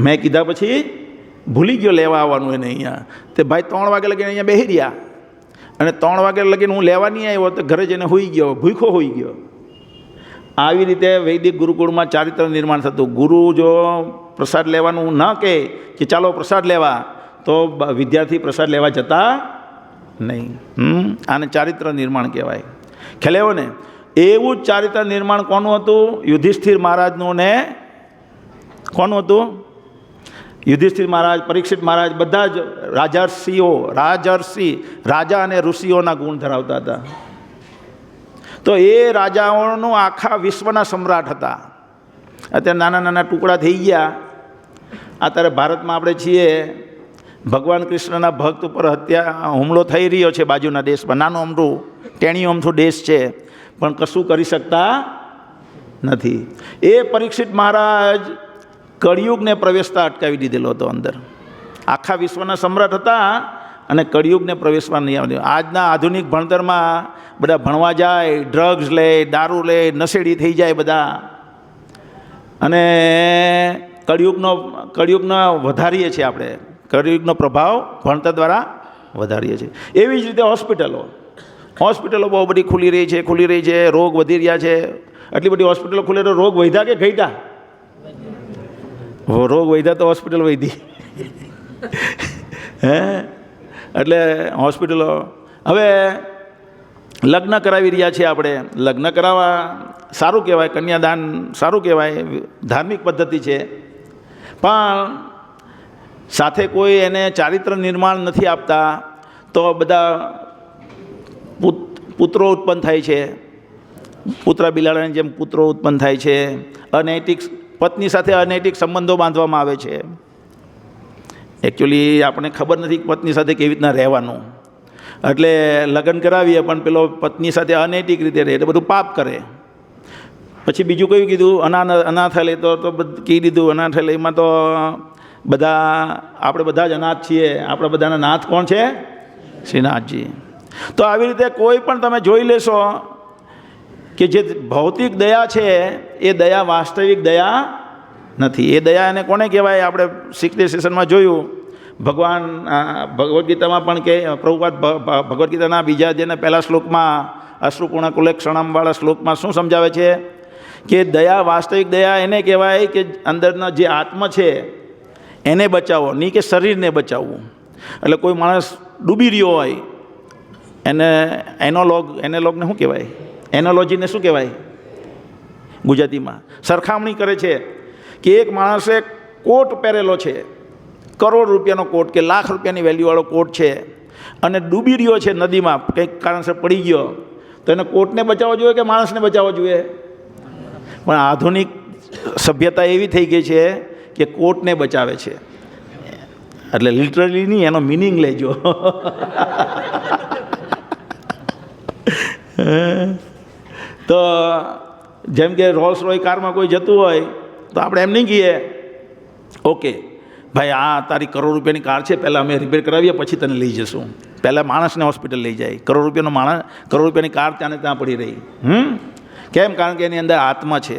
મેં કીધા પછી ભૂલી ગયો લેવા આવવાનું એને અહીંયા. તે ભાઈ 3 વાગે લગીને અહીંયા બેસી રહ્યા, અને 3 વાગે લગીને હું લેવા નહીં આવ્યો તો ઘરે જઈને હોઈ ગયો, ભૂખો હોઈ ગયો. આવી રીતે વૈદિક ગુરુકુળમાં ચારિત્ર નિર્માણ થતું. ગુરુ જો પ્રસાદ લેવાનું ન કહે કે ચાલો પ્રસાદ લેવા, તો વિદ્યાર્થી પ્રસાદ લેવા જતા નહીં. આને ચારિત્ર નિર્માણ કહેવાય. ખ્યાલ આવ્યો ને? એવું જ ચારિત્ર નિર્માણ કોનું હતું? યુધિષ્ઠિર મહારાજનું. ને કોનું હતું? યુધિષ્ઠિર મહારાજ, પરીક્ષિત મહારાજ, બધા જ રાજા અને ઋષિઓના ગુણ ધરાવતા હતા. તો એ રાજાઓનું આખા વિશ્વના સમ્રાટ હતા. અત્યારે નાના નાના ટુકડા થઈ ગયા. અત્યારે ભારતમાં આપણે છીએ, ભગવાન કૃષ્ણના ભક્ત ઉપર હુમલો થઈ રહ્યો છે બાજુના દેશમાં. નાનું અમથું ટેણીયું અમથું દેશ છે, પણ કશું કરી શકતા નથી. એ પરીક્ષિત મહારાજ કળિયુગને પ્રવેશતા અટકાવી દીધેલો હતો અંદર. આખા વિશ્વના સમ્રાટ હતા અને કળિયુગને પ્રવેશવા નહીં આવ્યો. આજના આધુનિક ભણતરમાં બધા ભણવા જાય, ડ્રગ્સ લે, દારૂ લે, નશેડી થઈ જાય બધા, અને કળિયુગનો વધારીએ છીએ આપણે. કળિયુગનો પ્રભાવ ભણતર દ્વારા વધારીએ છીએ. એવી જ રીતે હોસ્પિટલો બહુ બધી ખુલી રહી છે. રોગ વધી રહ્યા છે. આટલી બધી હોસ્પિટલો ખુલે તો રોગ વધ્યા કે ઘટ્યા? રોગ વધ્યા તો હોસ્પિટલ વધી. એટલે હોસ્પિટલો. હવે લગ્ન કરાવી રહ્યા છીએ આપણે. લગ્ન કરાવવા સારું કહેવાય, કન્યાદાન સારું કહેવાય, ધાર્મિક પદ્ધતિ છે, પણ સાથે કોઈ એને ચારિત્ર નિર્માણ નથી આપતા તો બધા પુત્રો ઉત્પન્ન થાય છે. પુત્ર બિલાડાની જેમ પુત્રો ઉત્પન્ન થાય છે. અનૈતિક પત્ની સાથે અનૈતિક સંબંધો બાંધવામાં આવે છે. એકચ્યુઅલી આપણને ખબર નથી પત્ની સાથે કેવી રીતના રહેવાનું, એટલે લગ્ન કરાવીએ પણ પેલો પત્ની સાથે અનૈતિક રીતે રહે એટલે બધું પાપ કરે. પછી બીજું કયું કીધું? અનાથાલય. તો કહી દીધું અનાથાલયમાં તો આપણે બધા જ અનાથ છીએ. આપણે બધાના નાથ કોણ છે? શ્રીનાથજી. તો આવી રીતે કોઈ પણ તમે જોઈ લેશો કે જે ભૌતિક દયા છે એ દયા વાસ્તવિક દયા નથી. એ દયા એને કોને કહેવાય? આપણે 60 સેશનમાં જોયું. ભગવાન ભગવદ્ ગીતામાં પણ કે પ્રભુપાદ ભગવદ્ ગીતાના બીજા જેને પહેલા શ્લોકમાં અશ્રુપૂર્ણ કુલેક્ષણમવાળા શ્લોકમાં શું સમજાવે છે કે દયા, વાસ્તવિક દયા એને કહેવાય કે અંદરના જે આત્મા છે એને બચાવો, નહીં કે શરીરને બચાવવું. એટલે કોઈ માણસ ડૂબી રહ્યો હોય એને એનોલોગને શું કહેવાય? એનોલોજીને શું કહેવાય? ગુજરાતીમાં સરખામણી કરે છે કે એક માણસે કોટ પહેરેલો છે, કરોડ રૂપિયાનો કોટ કે લાખ રૂપિયાની વેલ્યુવાળો કોટ છે, અને ડૂબી રહ્યો છે નદીમાં, કંઈક કારણસર પડી ગયો, તો એને કોટને બચાવવો જોઈએ કે માણસને બચાવવો જોઈએ? પણ આધુનિક સભ્યતા એવી થઈ ગઈ છે કે કોટને બચાવે છે. એટલે લિટરલી નહીં, એનો મિનિંગ લેજો. તો જેમ કે રોલ્સ રોય કારમાં કોઈ જતું હોય તો આપણે એમ નહીં કહીએ ઓકે ભાઈ આ તારી કરોડ રૂપિયાની કાર છે, પહેલાં અમે રિપેર કરાવીએ પછી તને લઈ જશું. પહેલાં માણસને હોસ્પિટલ લઈ જાય, કરોડ રૂપિયાનો માણસ, કરોડ રૂપિયાની કાર ત્યાં ત્યાં પડી રહી. કેમ? કારણ કે એની અંદર આત્મા છે.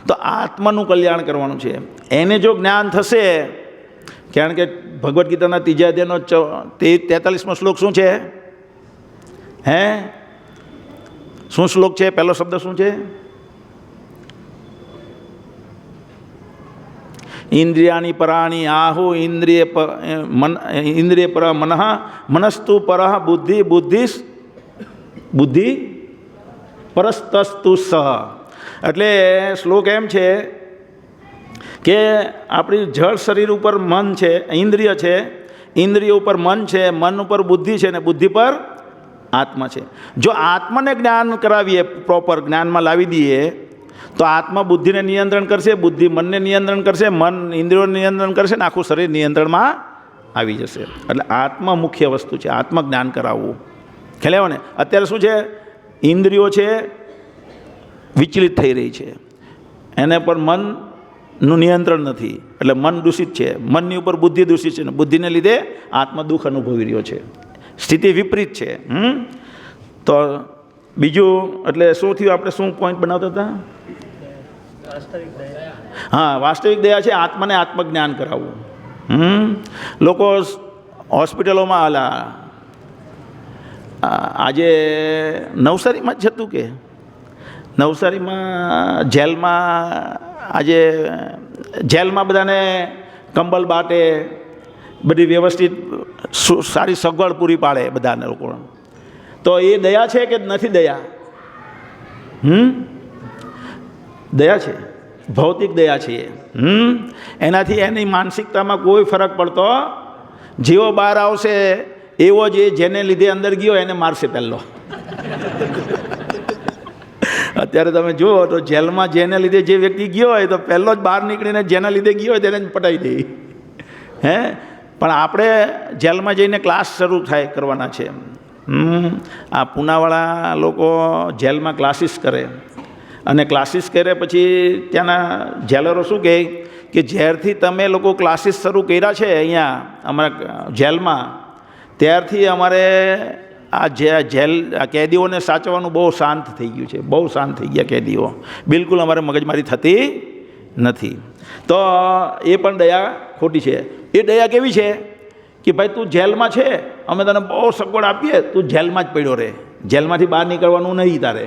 તો આત્માનું કલ્યાણ કરવાનું છે. એને જો જ્ઞાન થશે, કારણ કે ભગવદ્ ગીતાના 3 અધ્યાયનો 43મો શ્લોક શું છે? શું શ્લોક છે? પહેલો શબ્દ શું છે? ઇન્દ્રિયાણી પરાણી આહુ ઇન્દ્રિય પર મનઃ મનસ્તુ પર બુદ્ધિ પરસ્તસ્તુ સહ. એટલે શ્લોક એમ છે કે આપણી જળ શરીર ઉપર મન છે, ઇન્દ્રિય છે, ઇન્દ્રિય ઉપર મન છે, મન ઉપર બુદ્ધિ છે, ને બુદ્ધિ પર આત્મા છે. જો આત્માને જ્ઞાન કરાવીએ, પ્રોપર જ્ઞાનમાં લાવી દઈએ, તો આત્મા બુદ્ધિને નિયંત્રણ કરશે, બુદ્ધિ મનને નિયંત્રણ કરશે, મન ઇન્દ્રિયોને નિયંત્રણ કરશે, ને આખું શરીર નિયંત્રણમાં આવી જશે. એટલે આત્મા મુખ્ય વસ્તુ છે, આત્મા જ્ઞાન કરાવવું. ખ્યાલ આવ્યો ને? અત્યારે શું છે? ઇન્દ્રિયો છે વિચલિત થઈ રહી છે, એને પર મનનું નિયંત્રણ નથી, એટલે મન દૂષિત છે, મનની ઉપર બુદ્ધિ દૂષિત છે, ને બુદ્ધિને લીધે આત્મા દુઃખ અનુભવી રહ્યો છે. સ્થિતિ વિપરીત છે. તો બીજું એટલે શું થયું? આપણે શું પોઈન્ટ બનાવતા હતા? હા, વાસ્તવિક દયા છે આત્માને આત્મજ્ઞાન કરાવવું. લોકો હોસ્પિટલોમાં આલા આજે નવસારીમાં જ હતું કે નવસારીમાં આજે જેલમાં બધાને કંબલ બાટે, બધી વ્યવસ્થિત સારી સગવડ પૂરી પાડે બધાને લોકો. તો એ દયા છે કે નથી દયા? દયા છે, ભૌતિક દયા છે. એનાથી એની માનસિકતામાં કોઈ ફરક પડતો, જેવો બહાર આવશે એવો જ જેને લીધે અંદર ગયો એને મારશે પહેલો. અત્યારે તમે જુઓ તો જેલમાં જેને લીધે જે વ્યક્તિ ગયો હોય તો પહેલો જ બહાર નીકળીને જેના લીધે ગયો હોય તેને જ પટાવી દે. પણ આપણે જેલમાં જઈને ક્લાસ શરૂ કરવાના છે. આ પૂનાવાળા લોકો જેલમાં ક્લાસીસ કરે, અને ક્લાસીસ કરે પછી ત્યાંના જેલરો શું કહે કે જ્યારથી તમે લોકો ક્લાસીસ શરૂ કર્યા છે અહીંયા અમારા જેલમાં, ત્યારથી અમારે આ જેલ કેદીઓને સાચવવાનું બહુ શાંત થઈ ગયું છે, બહુ શાંત થઈ ગયા કેદીઓ, બિલકુલ અમારે મગજમારી થતી નથી. તો એ પણ દયા ખોટી છે. એ દયા કેવી છે કે ભાઈ તું જેલમાં છે, અમે તને બહુ સગવડ આપીએ, તું જેલમાં જ પડ્યો રહે, જેલમાંથી બહાર નીકળવાનું નહીં તારે,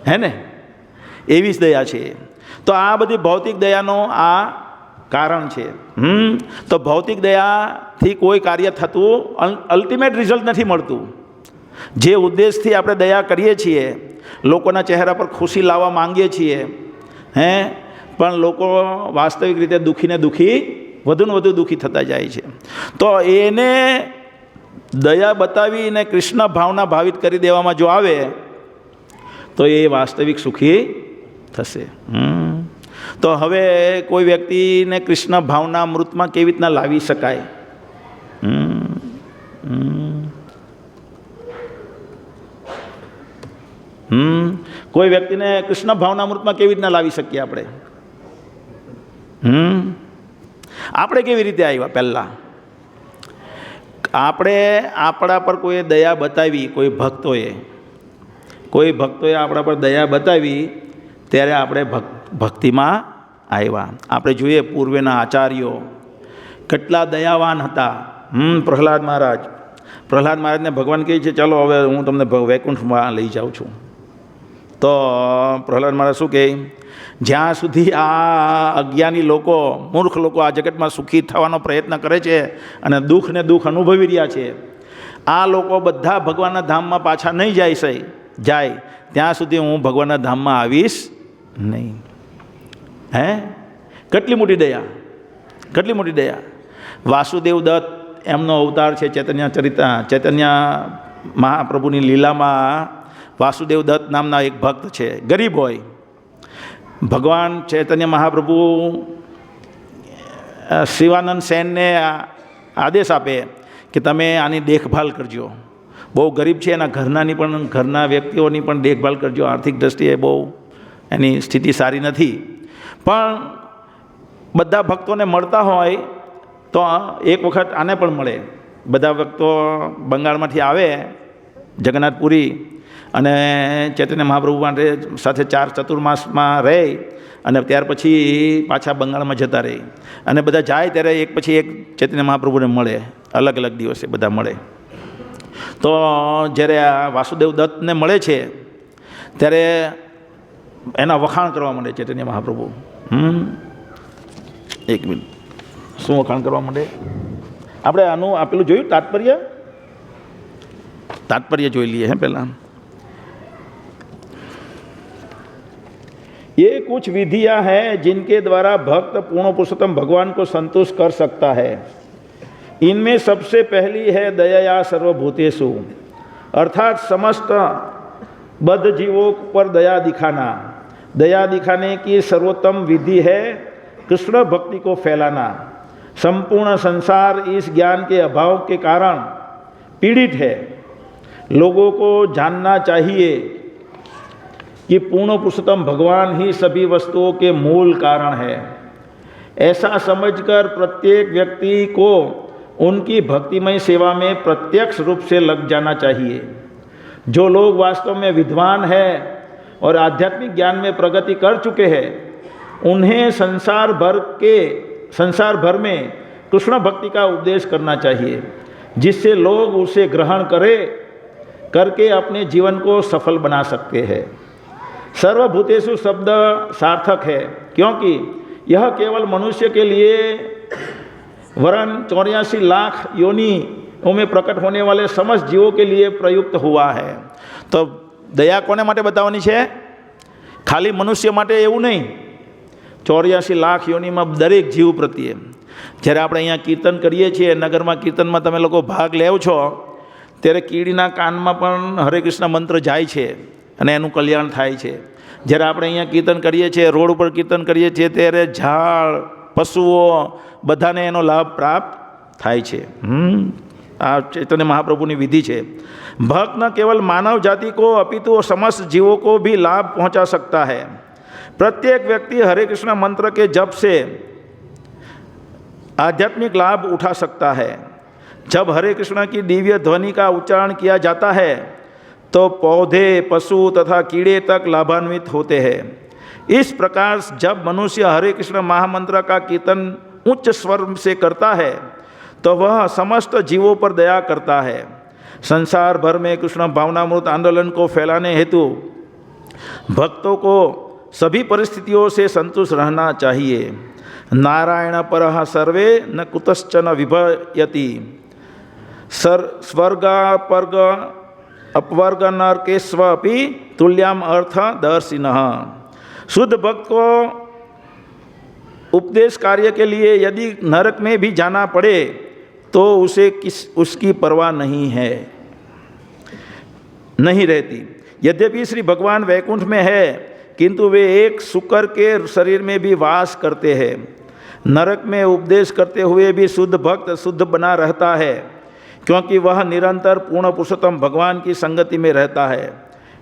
હે ને? એવી જ દયા છે. તો આ બધી ભૌતિક દયાનો આ કારણ છે. તો ભૌતિક દયાથી કોઈ કાર્ય થતું, અલ્ટિમેટ રિઝલ્ટ નથી મળતું. જે ઉદ્દેશથી આપણે દયા કરીએ છીએ, લોકોના ચહેરા પર ખુશી લાવવા માંગીએ છીએ, પણ લોકો વાસ્તવિક રીતે દુઃખીને દુઃખી, વધુને વધુ દુઃખી થતા જાય છે. તો એને દયા બતાવીને કૃષ્ણ ભાવના ભાવિત કરી દેવામાં જો આવે તો એ વાસ્તવિક સુખી થશે. તો હવે કોઈ વ્યક્તિને કૃષ્ણ ભાવના અમૃતમાં કેવી રીતના લાવી શકાય? કોઈ વ્યક્તિને કૃષ્ણ ભાવના અમૃતમાં કેવી રીતના લાવી શકીએ આપણે? આપણે કેવી રીતે આવ્યા? પહેલાં આપણે આપણા પર કોઈ દયા બતાવી, કોઈ ભક્તોએ આપણા પર દયા બતાવી, ત્યારે આપણે ભક્તિમાં આવ્યા. આપણે જોઈએ પૂર્વેના આચાર્યો કેટલા દયાવાન હતા. પ્રહલાદ મહારાજને ભગવાન કહે છે ચાલો હવે હું તમને વૈકુંઠમાં લઈ જાઉં છું. તો પ્રહલાદ મહારાજ શું કહે? જ્યાં સુધી આ અજ્ઞાની લોકો, મૂર્ખ લોકો આ જગતમાં સુખી થવાનો પ્રયત્ન કરે છે અને દુઃખને દુઃખ અનુભવી રહ્યા છે, આ લોકો બધા ભગવાનના ધામમાં પાછા નહીં જાય ત્યાં સુધી હું ભગવાનના ધામમાં આવીશ નહીં. હે, કેટલી મોટી દયા, કેટલી મોટી દયા. વાસુદેવ દત્ત એમનો અવતાર છે ચૈતન્ય મહાપ્રભુની લીલામાં. વાસુદેવ દત્ત નામના એક ભક્ત છે, ગરીબ હોય. ભગવાન ચૈતન્ય મહાપ્રભુ શિવાનંદ સેનને આદેશ આપે કે તમે આની દેખભાલ કરજો. બહુ ગરીબ છે, એના ઘરના વ્યક્તિઓની પણ દેખભાલ કરજો. આર્થિક દ્રષ્ટિએ બહુ એની સ્થિતિ સારી નથી. પણ બધા ભક્તોને મળતા હોય તો એક વખત આને પણ મળે. બધા ભક્તો બંગાળમાંથી આવે જગન્નાથપુરી અને ચૈતન્ય મહાપ્રભુ માટે સાથે 4 ચતુર્માસમાં રહે અને ત્યાર પછી પાછા બંગાળમાં જતા રહે. અને બધા જાય ત્યારે એક પછી એક ચૈતન્ય મહાપ્રભુને મળે, અલગ અલગ દિવસે બધા મળે. તો જ્યારે આ વાસુદેવ દત્તને મળે છે ત્યારે એના વખાણ કરવા માંડે ચૈતન્ય મહાપ્રભુ. એક મિનિટ, શું વખાણ કરવા માંડે? આપણે આનું આપેલું જોયું, તાત્પર્ય જોઈ લઈએ હે પહેલાં. ये कुछ विधियां हैं जिनके द्वारा भक्त पूर्ण पुरुषोत्तम भगवान को संतुष्ट कर सकता है. इनमें सबसे पहली है दया सर्वभूतेषु, अर्थात समस्त बद्ध जीवों पर दया दिखाना. दया दिखाने की सर्वोत्तम विधि है कृष्ण भक्ति को फैलाना. संपूर्ण संसार इस ज्ञान के अभाव के कारण पीड़ित है. लोगों को जानना चाहिए कि पूर्ण पुरुषोत्तम भगवान ही सभी वस्तुओं के मूल कारण है. ऐसा समझकर प्रत्येक व्यक्ति को उनकी भक्तिमय सेवा में प्रत्यक्ष रूप से लग जाना चाहिए. जो लोग वास्तव में विद्वान हैं और आध्यात्मिक ज्ञान में प्रगति कर चुके हैं, उन्हें संसार भर में कृष्ण भक्ति का उपदेश करना चाहिए, जिससे लोग उसे ग्रहण करके अपने जीवन को सफल बना सकते हैं. सर्वभूतेषु शब्द सार्थक है क्योंकि यह केवल मनुष्य के लिए वरन 84 लाख योनिओं में प्रकट होने वाले समस्त जीवों के लिए प्रयुक्त हुआ है. तो दया कोने माटे बतावनी छे? खाली मनुष्य माटे एवं नहीं, 84 लाख योनिमां दरेक जीव प्रत्ये. જ્યારે આપણે અહીંયા કીર્તન કરીએ છીએ, નગરમાં કીર્તનમાં તમે લોકો ભાગ લેવ છો ત્યારે કીડીના કાનમાં પણ હરે કૃષ્ણ મંત્ર જાય છે અને એનું કલ્યાણ થાય છે. જ્યારે આપણે અહીંયા કીર્તન કરીએ છીએ, રોડ ઉપર કીર્તન કરીએ છીએ, ત્યારે ઝાડ, પશુઓ બધાને એનો લાભ પ્રાપ્ત થાય છે. આ ચૈતન્ય महाप्रभु विधि है. भक्त न केवल मानव जाति को अपितु समस्त जीवों को भी लाभ पहुंचा सकता है. प्रत्येक व्यक्ति हरे कृष्ण मंत्र के जप से आध्यात्मिक लाभ उठा सकता है. जब हरे कृष्ण की दिव्य ध्वनि का उच्चारण किया जाता है तो पौधे, पशु तथा कीड़े तक लाभान्वित होते हैं. इस प्रकार जब मनुष्य हरे कृष्ण महामंत्र का कीर्तन उच्च स्वर से करता है तो वह समस्त जीवों पर दया करता है. संसार भर में कृष्ण भावनामृत आंदोलन को फैलाने हेतु भक्तों को सभी परिस्थितियों से संतुष्ट रहना चाहिए. नारायण परः सर्वे न कुतश्चन विभयति. स्वर्ग पर्ग अपवर्ग नरकेश्व अपि तुल्याम अर्थ दर्शिनः. शुद्ध भक्त को उपदेश कार्य के लिए यदि नरक में भी जाना पड़े तो उसे उसकी परवाह नहीं रहती. यद्यपि श्री भगवान वैकुंठ में है किंतु वे एक शुकर के शरीर में भी वास करते हैं. नरक में उपदेश करते हुए भी शुद्ध भक्त शुद्ध बना रहता है क्योंकि वह निरंतर पूर्ण पुरुषोत्तम भगवान की संगति में रहता है.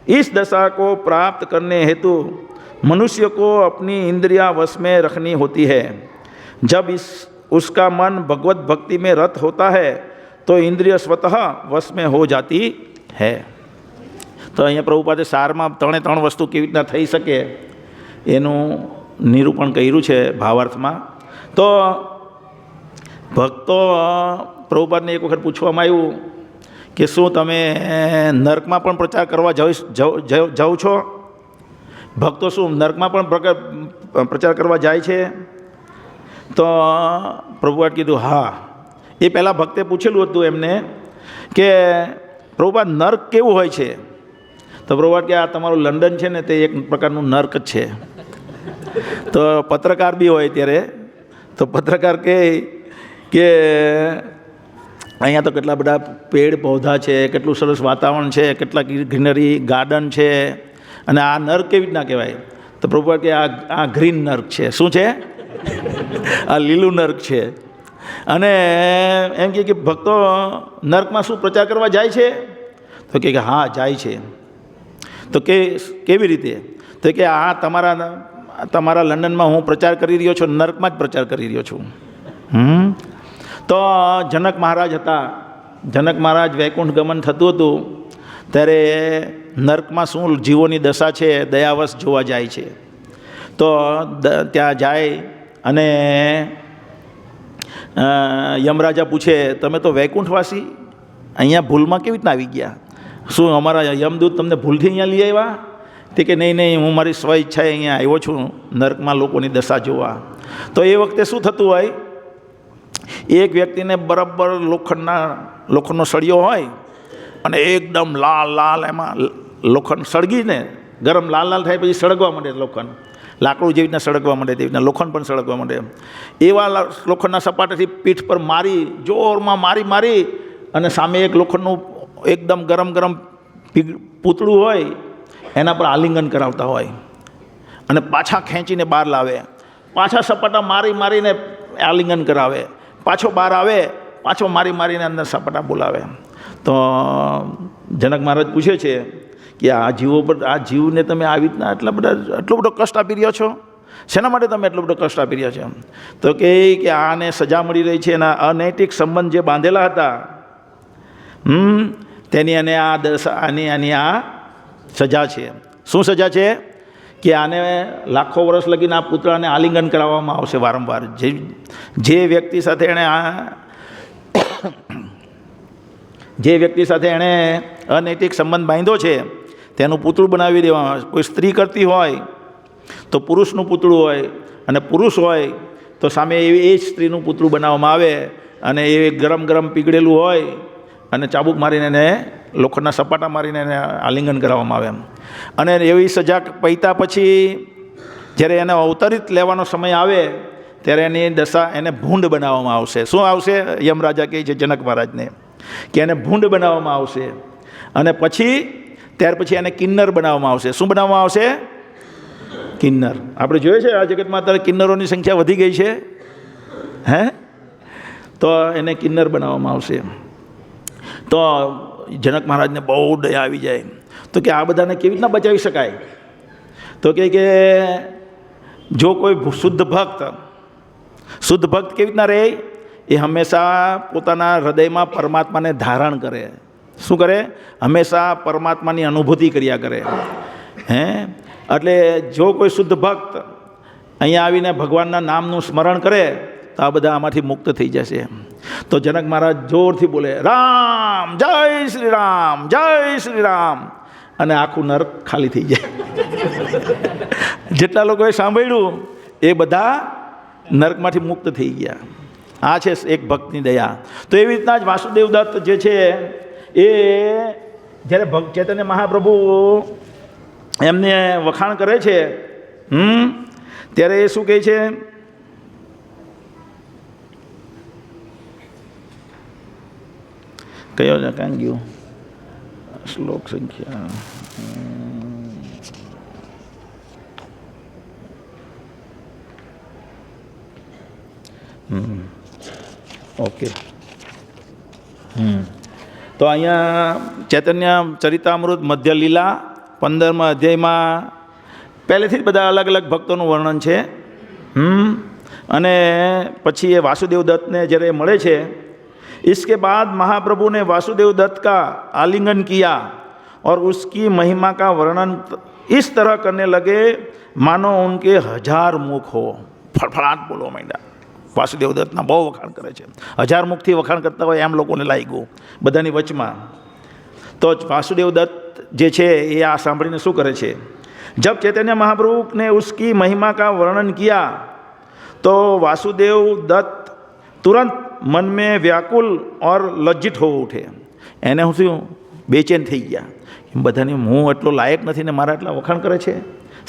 इस दशा को प्राप्त करने हेतु मनुष्य को अपनी इंद्रियां वश में रखनी होती है. जब उसका मन भगवत भक्ति में रत होता है तो इंद्रिय स्वतः वश में हो जाती है. तो अहीं प्रभुपादे सारमा 3 वस्तु केवी रीतना थई शके एनुं निरूपण कर्युं छे भावार्थमां. तो भक्तो प्रभुपादने एक वखत पूछवामां आव्युं कि शुं तमे नरकमां पण प्रचार करवा जाओ छो? भक्तो शुं नरकमां पण प्रचार करवा जाय छे? तो प्रभुपाद कीधुं हाँ. ए पहला भक्ते पूछेलुं हतुं एमने कि प्रभुपाद नर्क केवुं होय छे? तो प्रभुपाद के आ तमारुं लंडन छे ने ते एक प्रकारनुं नर्क ज छे. તો પત્રકાર બી હોય ત્યારે તો પત્રકાર કહે કે અહીંયા તો કેટલા બધા પેડ પૌધા છે, કેટલું સરસ વાતાવરણ છે, કેટલા ગ્રીનરી ગાર્ડન છે, અને આ નર્ક કેવી રીતના કહેવાય? તો પ્રભુ કે આ ગ્રીન નર્ક છે. શું છે? આ લીલું નર્ક છે. અને એમ કે ભક્તો નર્કમાં શું પ્રચાર કરવા જાય છે? તો કે હા જાય છે. તો કે કેવી રીતે? તો કે આ તમારા લંડનમાં હું પ્રચાર કરી રહ્યો છું, નર્કમાં જ પ્રચાર કરી રહ્યો છું. તો જનક મહારાજ હતા. જનક મહારાજ વૈકુંઠ ગમન થતું હતું ત્યારે નર્કમાં શું જીવોની દશા છે દયાવશ જોવા જાય છે. તો ત્યાં જાય અને યમરાજા પૂછે, તમે તો વૈકુંઠવાસી, અહીંયા ભૂલમાં કેવી રીતના આવી ગયા? શું અમારા યમદૂત તમને ભૂલથી અહીંયા લઈ આવ્યા? તે કે નહીં, હું મારી સ્વ ઈચ્છાએ અહીંયા આવ્યો છું નર્કમાં લોકોની દશા જોવા. તો એ વખતે શું થતું હોય, એક વ્યક્તિને બરાબર લોખંડનો સળિયો હોય અને એકદમ લાલ એમાં લોખંડ સળગીને ગરમ લાલ થાય, પછી સળગવા માંડે લોખંડ, લાકડું જેવી રીતના સળગવા માંડે તેવી રીતના લોખંડ પણ સળગવા માંડે. એવા લોખંડના સપાટેથી પીઠ પર જોરમાં મારી અને સામે એક લોખંડનું એકદમ ગરમ પૂતળું હોય એના પર આલિંગન કરાવતા હોય અને પાછા ખેંચીને બહાર લાવે, પાછા સપાટા મારીને આલિંગન કરાવે, પાછો બહાર આવે, પાછો મારીને અંદર સપાટા બોલાવે. તો જનક મહારાજ પૂછે છે કે આ જીવને તમે આવી રીતના આટલો બધો કષ્ટ આપી રહ્યા છો, શેના માટે તમે એટલો બધો કષ્ટ આપી રહ્યા છો? તો કે આને સજા મળી રહી છે, એના અનૈતિક સંબંધ જે બાંધેલા હતા તેની અને આની આ સજા છે. શું સજા છે? કે આને લાખો વર્ષ લગીને આ પુતળાને આલિંગન કરાવવામાં આવશે વારંવાર. જે વ્યક્તિ સાથે એણે અનૈતિક સંબંધ બાંધ્યો છે તેનું પૂતળું બનાવી દેવામાં આવે. કોઈ સ્ત્રી કરતી હોય તો પુરુષનું પૂતળું હોય, અને પુરુષ હોય તો સામે એ જ સ્ત્રીનું પૂતળું બનાવવામાં આવે, અને એ ગરમ પીગળેલું હોય અને ચાબુક મારીને એને લોખંડના સપાટા મારીને એને આલિંગન કરાવવામાં આવે. અને એવી સજા પૈતા પછી જ્યારે એને અવતરિત લેવાનો સમય આવે ત્યારે એની દશા એને ભૂંડ બનાવવામાં આવશે. શું આવશે? યમરાજા કહે છે જનક મહારાજને કે એને ભૂંડ બનાવવામાં આવશે. અને ત્યાર પછી એને કિન્નર બનાવવામાં આવશે. શું બનાવવામાં આવશે? કિન્નર. આપણે જોઈએ છે આ જગતમાં અત્યારે કિન્નરોની સંખ્યા વધી ગઈ છે. તો એને કિન્નર બનાવવામાં આવશે. તો જનક મહારાજને બહુ દયા આવી જાય. તો કે આ બધાને કેવી રીતના બચાવી શકાય? તો કે જો કોઈ શુદ્ધ ભક્ત કેવી રીતના રહે? એ હંમેશા પોતાના હૃદયમાં પરમાત્માને ધારણ કરે. શું કરે? હંમેશા પરમાત્માની અનુભૂતિ કર્યા કરે. એટલે જો કોઈ શુદ્ધ ભક્ત અહીંયા આવીને ભગવાનના નામનું સ્મરણ કરે તો આ બધા આમાંથી મુક્ત થઈ જશે. તો જનક મહારાજ જોરથી બોલે, રામ, જય શ્રી રામ, જય શ્રી રામ, અને આખું નર્ક ખાલી થઈ જાય. જેટલા લોકોએ સાંભળ્યું એ બધા નર્કમાંથી મુક્ત થઈ ગયા. આ છે એક ભક્તની દયા. તો એવી રીતના જ વાસુદેવ દત્ત જે છે એ જ્યારે ચૈતન્ય મહાપ્રભુ એમને વખાણ કરે છે ત્યારે એ શું કહે છે? કયો છે? કાં ગયું? શ્લોક સંખ્યા ઓકે. તો અહીંયા ચૈતન્ય ચરિતામૃત મધ્ય લીલા 15મા અધ્યાયમાં પહેલેથી જ બધા અલગ અલગ ભક્તોનું વર્ણન છે. અને પછી એ વાસુદેવ દત્તને જ્યારે મળે છે, इसके बाद महाप्रभु ने वासुदेव दत्त का आलिंगन किया और उसकी महिमा का वर्णन इस तरह करने लगे मानो उनके 1000 मुख हो. फड़फड़ाट बोलो માંડ્યા. વાસુદેવ દત્તના બહુ વખાણ કરે છે. 1000 મુખથી વખાણ કરતા હોય એમ લોકોને લાગ્યું બધાની વચમાં. તો વાસુદેવ દત્ત જે છે એ આ સાંભળીને શું કરે છે? जब चैतन्य महाप्रभु ने उसकी महिमा का वर्णन किया तो वासुदेव दत्त तुरंत मन में व्याकुल और लज्जित हो उठे. એને હું શું બેચેન થઈ ગયા. બધાને હું એટલો લાયક નથી ને મારા એટલા વખાણ કરે છે.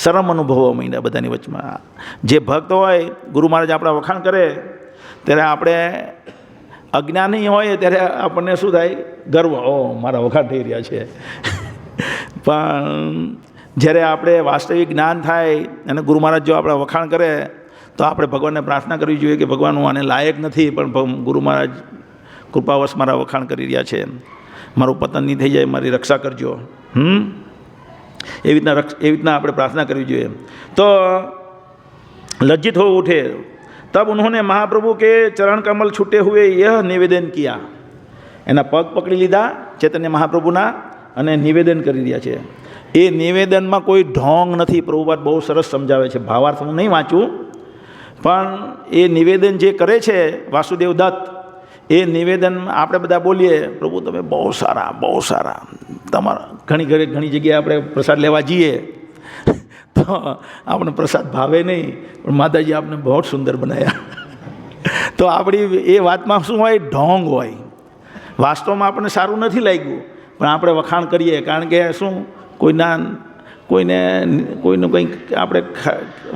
શરમ અનુભવવા માંડ્યા બધાની વચમાં. જે ભક્ત હોય ગુરુ મહારાજ આપણા વખાણ કરે ત્યારે આપણે અજ્ઞાની હોય ત્યારે આપણને શું થાય? ગર્વ, ઓ મારા વખાણ થઈ રહ્યા છે. પણ જ્યારે આપણે વાસ્તવિક જ્ઞાન થાય અને ગુરુ મહારાજ જો આપણા વખાણ કરે તો આપણે ભગવાનને પ્રાર્થના કરવી જોઈએ કે ભગવાન હું આને લાયક નથી, પણ ગુરુ મહારાજ કૃપાવશ મારા વખાણ કરી રહ્યા છે, મારું પતન નહીં થઈ જાય, મારી રક્ષા કરજો. એવી રીતના આપણે પ્રાર્થના કરવી જોઈએ. તો लज्जित हो उठे तब उन्होंने महाप्रभु के चरण कमल छूटे हुए यह निवेदन किया. એના પગ પકડી લીધા ચૈતન્ય મહાપ્રભુના અને નિવેદન કરી રહ્યા છે. એ નિવેદનમાં કોઈ ઢોંગ નથી. પ્રભુપાદ બહુ સરસ સમજાવે છે. ભાવાર્થ હું નહીં વાંચું, પણ એ નિવેદન જે કરે છે વાસુદેવ દત્ત, એ નિવેદન આપણે બધા બોલીએ, પ્રભુ તમે બહુ સારા. તમારા ઘણી જગ્યાએ આપણે પ્રસાદ લેવા જઈએ તો આપણે પ્રસાદ ભાવે નહીં, પણ માતાજી આપણે બહુ સુંદર બનાવ્યા. તો આપણી એ વાતમાં શું હોય? ઢોંગ હોય. વાસ્તવમાં આપણને સારું નથી લાગ્યું, પણ આપણે વખાણ કરીએ, કારણ કે શું કોઈનું કંઈક આપણે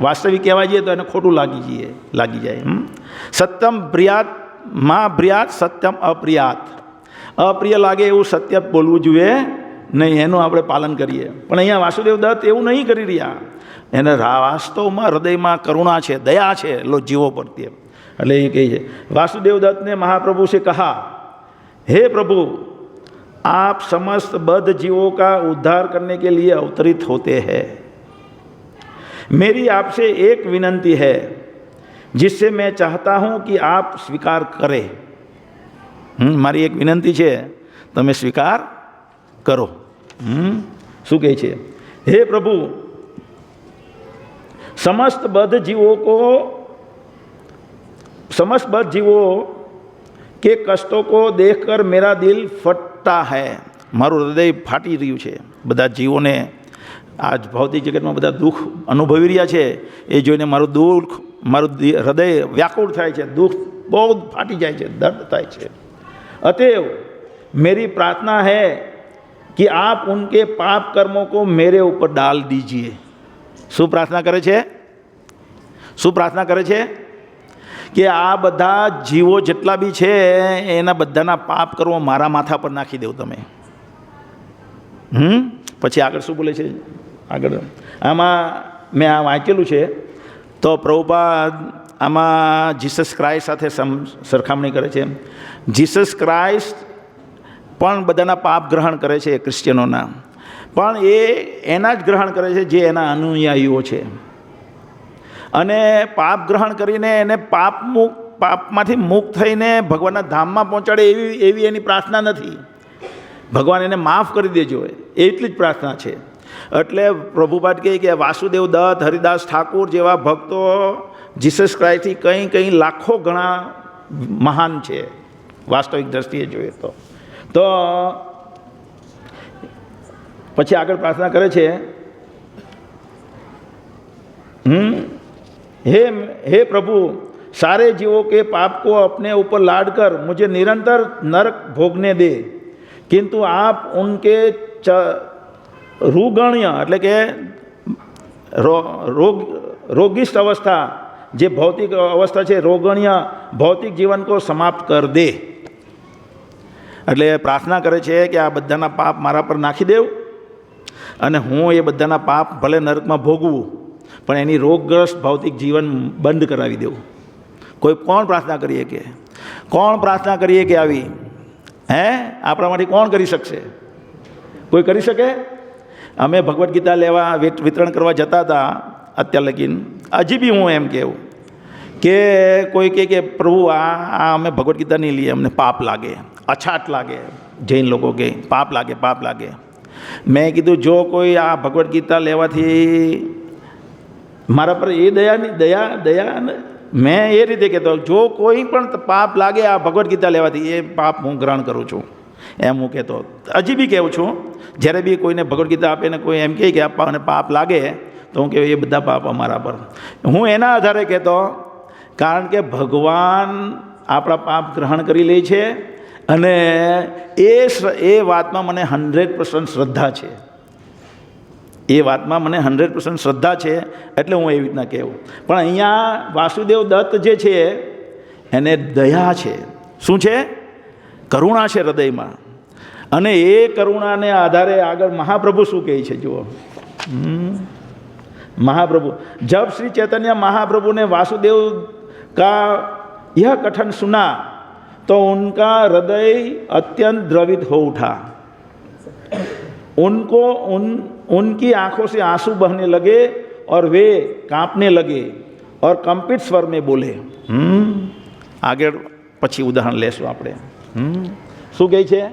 વાસ્તવિક કહેવા જઈએ તો એને ખોટું લાગી જાય. સત્યમ બ્રિયાત મા બ્રિયાત સત્યમ અપ્રિયાત. અપ્રિય લાગે એવું સત્ય બોલવું જોઈએ નહીં, એનું આપણે પાલન કરીએ. પણ અહીંયા વાસુદેવ દત્ત એવું નહીં કરી રહ્યા. એને વાસ્તવમાં હૃદયમાં કરુણા છે, દયા છે જીવો પ્રત્યે. એટલે એ કહે છે, वासुदेव दत्त ने महाप्रभु से कहा, हे प्रभु आप समस्त बद्ध जीवों का उद्धार करने के लिए अवतरित होते हैं. मेरी आपसे एक विनंती है जिससे मैं चाहता हूँ कि आप स्वीकार करें. મારી એક વિનંતી છે, તમે સ્વીકાર કરો. શું કહે છે? हे प्रभु समस्त बद्ध जीवों के कष्टों को देखकर मेरा दिल फटता है. મારું હૃદય ફાટી રહ્યું છે. બધા જીવોને આજ ભૌતિક જગતમાં બધા દુઃખ અનુભવી રહ્યા છે, એ જોઈને મારું હૃદય વ્યાકુળ થાય છે, દુઃખ બહુ ફાટી જાય છે, દર્દ થાય છે. अतएव मेरी प्रार्थना है कि आप उनके पाप कर्मों को मेरे ऊपर डाल दीजिए. શું પ્રાર્થના કરે છે? કે આ બધા જીવો જેટલા બી છે એના બધાના પાપ કર્મો મારા માથા પર નાખી દેવ તમે. પછી આગળ શું બોલે છે? આગળ આમાં મેં આ વાંચેલું છે. તો પ્રભુપાદ આમાં જીસસ ક્રાઇસ્ટ સાથે સરખામણી કરે છે. જીસસ ક્રાઇસ્ટ પણ બધાના પાપ ગ્રહણ કરે છે, ક્રિશ્ચિયનોના, પણ એ એના જ ગ્રહણ કરે છે જે એના અનુયાયીઓ છે. અને પાપ ગ્રહણ કરીને એને પાપમાંથી મુક્ત થઈને ભગવાનના ધામમાં પહોંચાડે એવી એની પ્રાર્થના નથી. ભગવાન એને માફ કરી દેજો, એટલી જ પ્રાર્થના છે. એટલે પ્રભુપાદ કહે કે વાસુદેવ દત્ત, હરિદાસ ઠાકુર જેવા ભક્તો જીસસ ક્રાઇસ્ટથી કંઈ લાખો ગણા મહાન છે વાસ્તવિક દ્રષ્ટિએ જોઈએ તો પછી આગળ પ્રાર્થના કરે છે, हे प्रभु सारे जीवों के पाप को अपने ऊपर लाद कर मुझे निरंतर नरक भोगने दे, किंतु आप उनके रुगण्य એટલે કે રોગિષ્ટ અવસ્થા, જે ભૌતિક અવસ્થા છે, રોગણ્ય ભૌતિક જીવન को समाप्त कर दे. એટલે પ્રાર્થના કરે છે કે આ બધાના પાપ મારા પર નાખી દેવ અને હું એ બધાના પાપ ભલે નરકમાં ભોગવું, પણ એની રોગગ્રસ્ત ભૌતિક જીવન બંધ કરાવી દેવું. કોણ પ્રાર્થના કરીએ કે આવી આપણા માટે કોણ કરી શકશે? કોઈ કરી શકે? અમે ભગવદ્ ગીતા લેવા વિતરણ કરવા જતા હતા અત્યાર લગીન, હજી બી હું એમ કહેવું કે કોઈ કે પ્રભુ આ અમે ભગવદ્ ગીતા નહીં લઈએ, અમને પાપ લાગે, અછાટ લાગે. જૈન લોકો કહે પાપ લાગે. મેં કીધું જો કોઈ આ ભગવદ્ ગીતા લેવાથી મારા પર એ દયા મેં એ રીતે કહેતો, જો કોઈ પણ પાપ લાગે આ ભગવદ્ ગીતા લેવાથી, એ પાપ હું ગ્રહણ કરું છું, એમ હું કહેતો. હજી બી કહું છું, જ્યારે બી કોઈને ભગવદ્ ગીતા આપે ને કોઈ એમ કહે કે આપણને પાપ લાગે, તો હું કહું એ બધા પાપ અમારા પર. હું એના આધારે કહેતો, કારણ કે ભગવાન આપણા પાપ ગ્રહણ કરી લે છે અને એ વાતમાં મને 100% શ્રદ્ધા છે. એ વાતમાં મને 100% શ્રદ્ધા છે, એટલે હું એવી રીતના કહેવું. પણ અહીંયા વાસુદેવ દત્ત જે છે એને દયા છે. શું છે? કરુણા છે હૃદયમાં. અને એ કરુણાને આધારે આગળ મહાપ્રભુ શું કહે છે જુઓ. महाप्रभु, जब श्री चैतन्य महाप्रभु ने वासुदेव का यह कथन सुना तो उनका हृदय अत्यंत द्रवित हो उठा. उनकी आंखों से आंसू बहने लगे और वे कांपने लगे और कंपित स्वर में बोले. આગળ પછી ઉદાહરણ લેશું આપણે. શું કહે છે?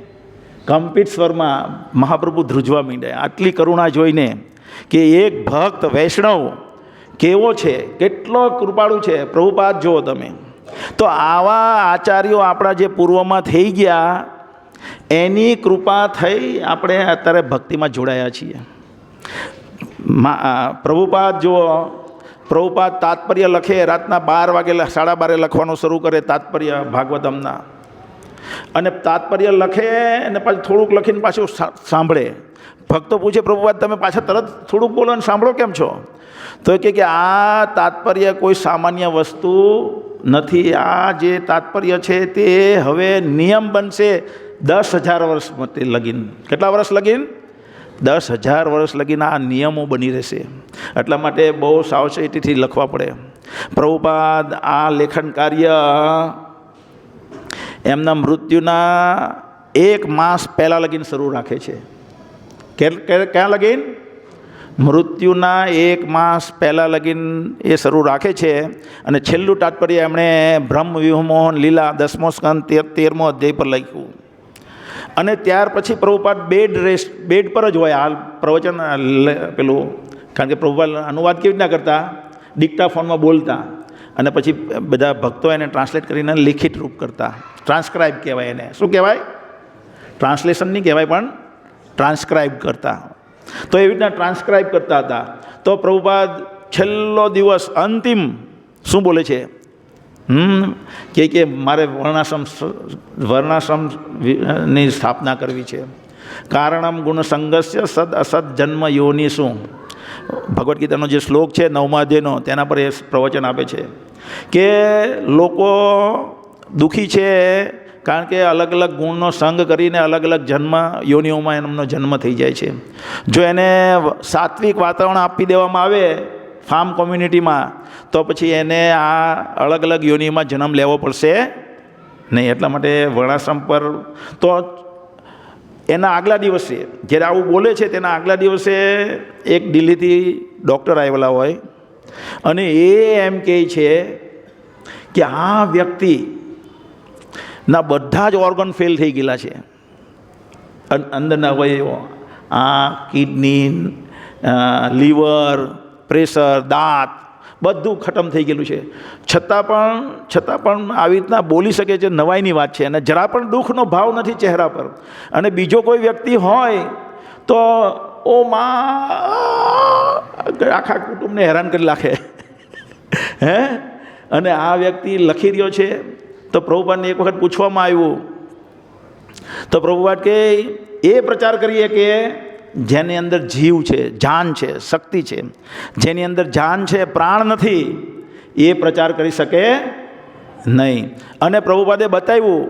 કંપિત સ્વરમાં મહાપ્રભુ ધ્રુજવા માંડ્યા આટલી કરુણા જોઈને કે એક ભક્ત વૈષ્ણવ કેવો છે, કેટલો કૃપાળુ છે. પ્રભુપાદ જુઓ તમે. તો આવા આચાર્યો આપણા જે પૂર્વમાં થઈ ગયા એની કૃપા થઈ આપણે અત્યારે ભક્તિમાં જોડાયા છીએ. પ્રભુપાદ જુઓ, પ્રભુપાદ તાત્પર્ય લખે રાતના 12 વાગે 12:30 લખવાનું શરૂ કરે તાત્પર્ય ભાગવતમના. અને તાત્પર્ય લખે અને પાછું થોડુંક લખીને પાછું સાંભળે. ભક્તો પૂછે પ્રભુપાદ તમે પાછા તરત થોડુંક બોલો અને સાંભળો કેમ છો? તો કે આ તાત્પર્ય કોઈ સામાન્ય વસ્તુ નથી. આ જે તાત્પર્ય છે તે હવે નિયમ બનશે 10,000 વર્ષ માટે લગીન. કેટલા વર્ષ લગીન? 10,000 વર્ષ લગીન આ નિયમો બની રહેશે. એટલા માટે બહુ સાવચેતીથી લખવા પડે. પ્રભુપાદ આ લેખન કાર્ય એમના મૃત્યુના 1 માસ પહેલાં લગીન શરૂ રાખે છે. ક્યાં લગીન? મૃત્યુના 1 માસ પહેલાં લગીન એ શરૂ રાખે છે. અને છેલ્લું તાત્પર્ય એમણે બ્રહ્મ વિમોહન લીલા 10મો સ્કંદ 13મો અધ્યાય પર લખ્યું. અને ત્યાર પછી પ્રભુપાદ બેડ પર જ હોય હાલ પ્રવચન પેલું. કારણ કે પ્રભુપાદ અનુવાદ કેવી રીતના કરતા? ડિક્ટાફોનમાં બોલતા અને પછી બધા ભક્તો એને ટ્રાન્સલેટ કરીને લિખિત રૂપ કરતા. ટ્રાન્સક્રાઇબ કહેવાય એને. શું કહેવાય? ટ્રાન્સલેશન નહીં કહેવાય પણ ટ્રાન્સક્રાઇબ કરતા. તો એવી રીતના ટ્રાન્સક્રાઇબ કરતા હતા. તો પ્રભુપાદ છેલ્લો દિવસ અંતિમ શું બોલે છે? કે મારે વર્ણાશ્રમની સ્થાપના કરવી છે. કારણમ ગુણ સંગસ્ય સદ અસદ જન્મ યોની શું? ભગવદ્ ગીતાનો જે શ્લોક છે 9મા અધ્યાયનો તેના પર એ પ્રવચન આપે છે કે લોકો દુઃખી છે કારણ કે અલગ અલગ ગુણનો સંગ કરીને અલગ અલગ જન્મ યોનિઓમાં એમનો જન્મ થઈ જાય છે. જો એને સાત્વિક વાતાવરણ આપી દેવામાં આવે ફાર્મ કોમ્યુનિટીમાં તો પછી એને આ અલગ અલગ યોનિમાં જન્મ લેવો પડશે નહીં. એટલા માટે વર્ણાશ્રમ પર તો એના આગલા દિવસે જ્યારે આવું બોલે છે તેના આગલા દિવસે એક દિલ્હીથી ડૉક્ટર આવેલા હોય અને એ એમ કહે છે કે આ વ્યક્તિના બધા જ ઓર્ગન ફેલ થઈ ગયેલા છે. અંદરના અવયવો, આંખ, કિડની, લીવર, પ્રેશર, દાંત બધું ખતમ થઈ ગયેલું છે. છતાં પણ આવી રીતના બોલી શકે છે. નવાઈની વાત છે. અને જરા પણ દુઃખનો ભાવ નથી ચહેરા પર. અને બીજો કોઈ વ્યક્તિ હોય તો ઓ માં આખા કુટુંબને હેરાન કરી નાખે. હે? અને આ વ્યક્તિ લખી રહ્યો છે. તો પ્રભુપાદને એક વખત પૂછવામાં આવ્યું તો પ્રભુપાદ કે એ પ્રચાર કરીએ કે જેની અંદર જીવ છે, જાન છે, શક્તિ છે, જેની અંદર જાન છે, પ્રાણ નથી, એ પ્રચાર કરી શકે નહીં. અને પ્રભુપાદે બતાવ્યું,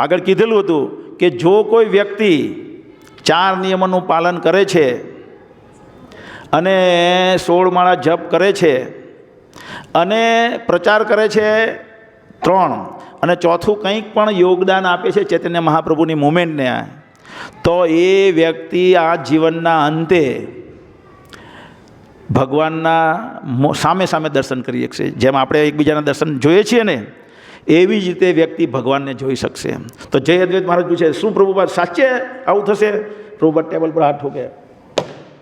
આગળ કીધેલું હતું કે જો કોઈ વ્યક્તિ 4 નિયમોનું પાલન કરે છે અને 16 માળા જપ કરે છે અને પ્રચાર કરે છે 3 અને ચોથું કંઈક પણ યોગદાન આપે છે ચૈતન્ય મહાપ્રભુની મુવમેન્ટને, તો એ વ્યક્તિ આ જીવનના અંતે ભગવાનના સામે સામે દર્શન કરી શકશે. જેમ આપણે એકબીજાના દર્શન જોઈએ છીએ ને એવી જ રીતે વ્યક્તિ ભગવાનને જોઈ શકશે. તો જય અદ્વૈત મહારાજ પૂછે શું પ્રભુપાદ સાચે આવું થશે? પ્રભુપાદ ટેબલ પર હાથ ઠોકે,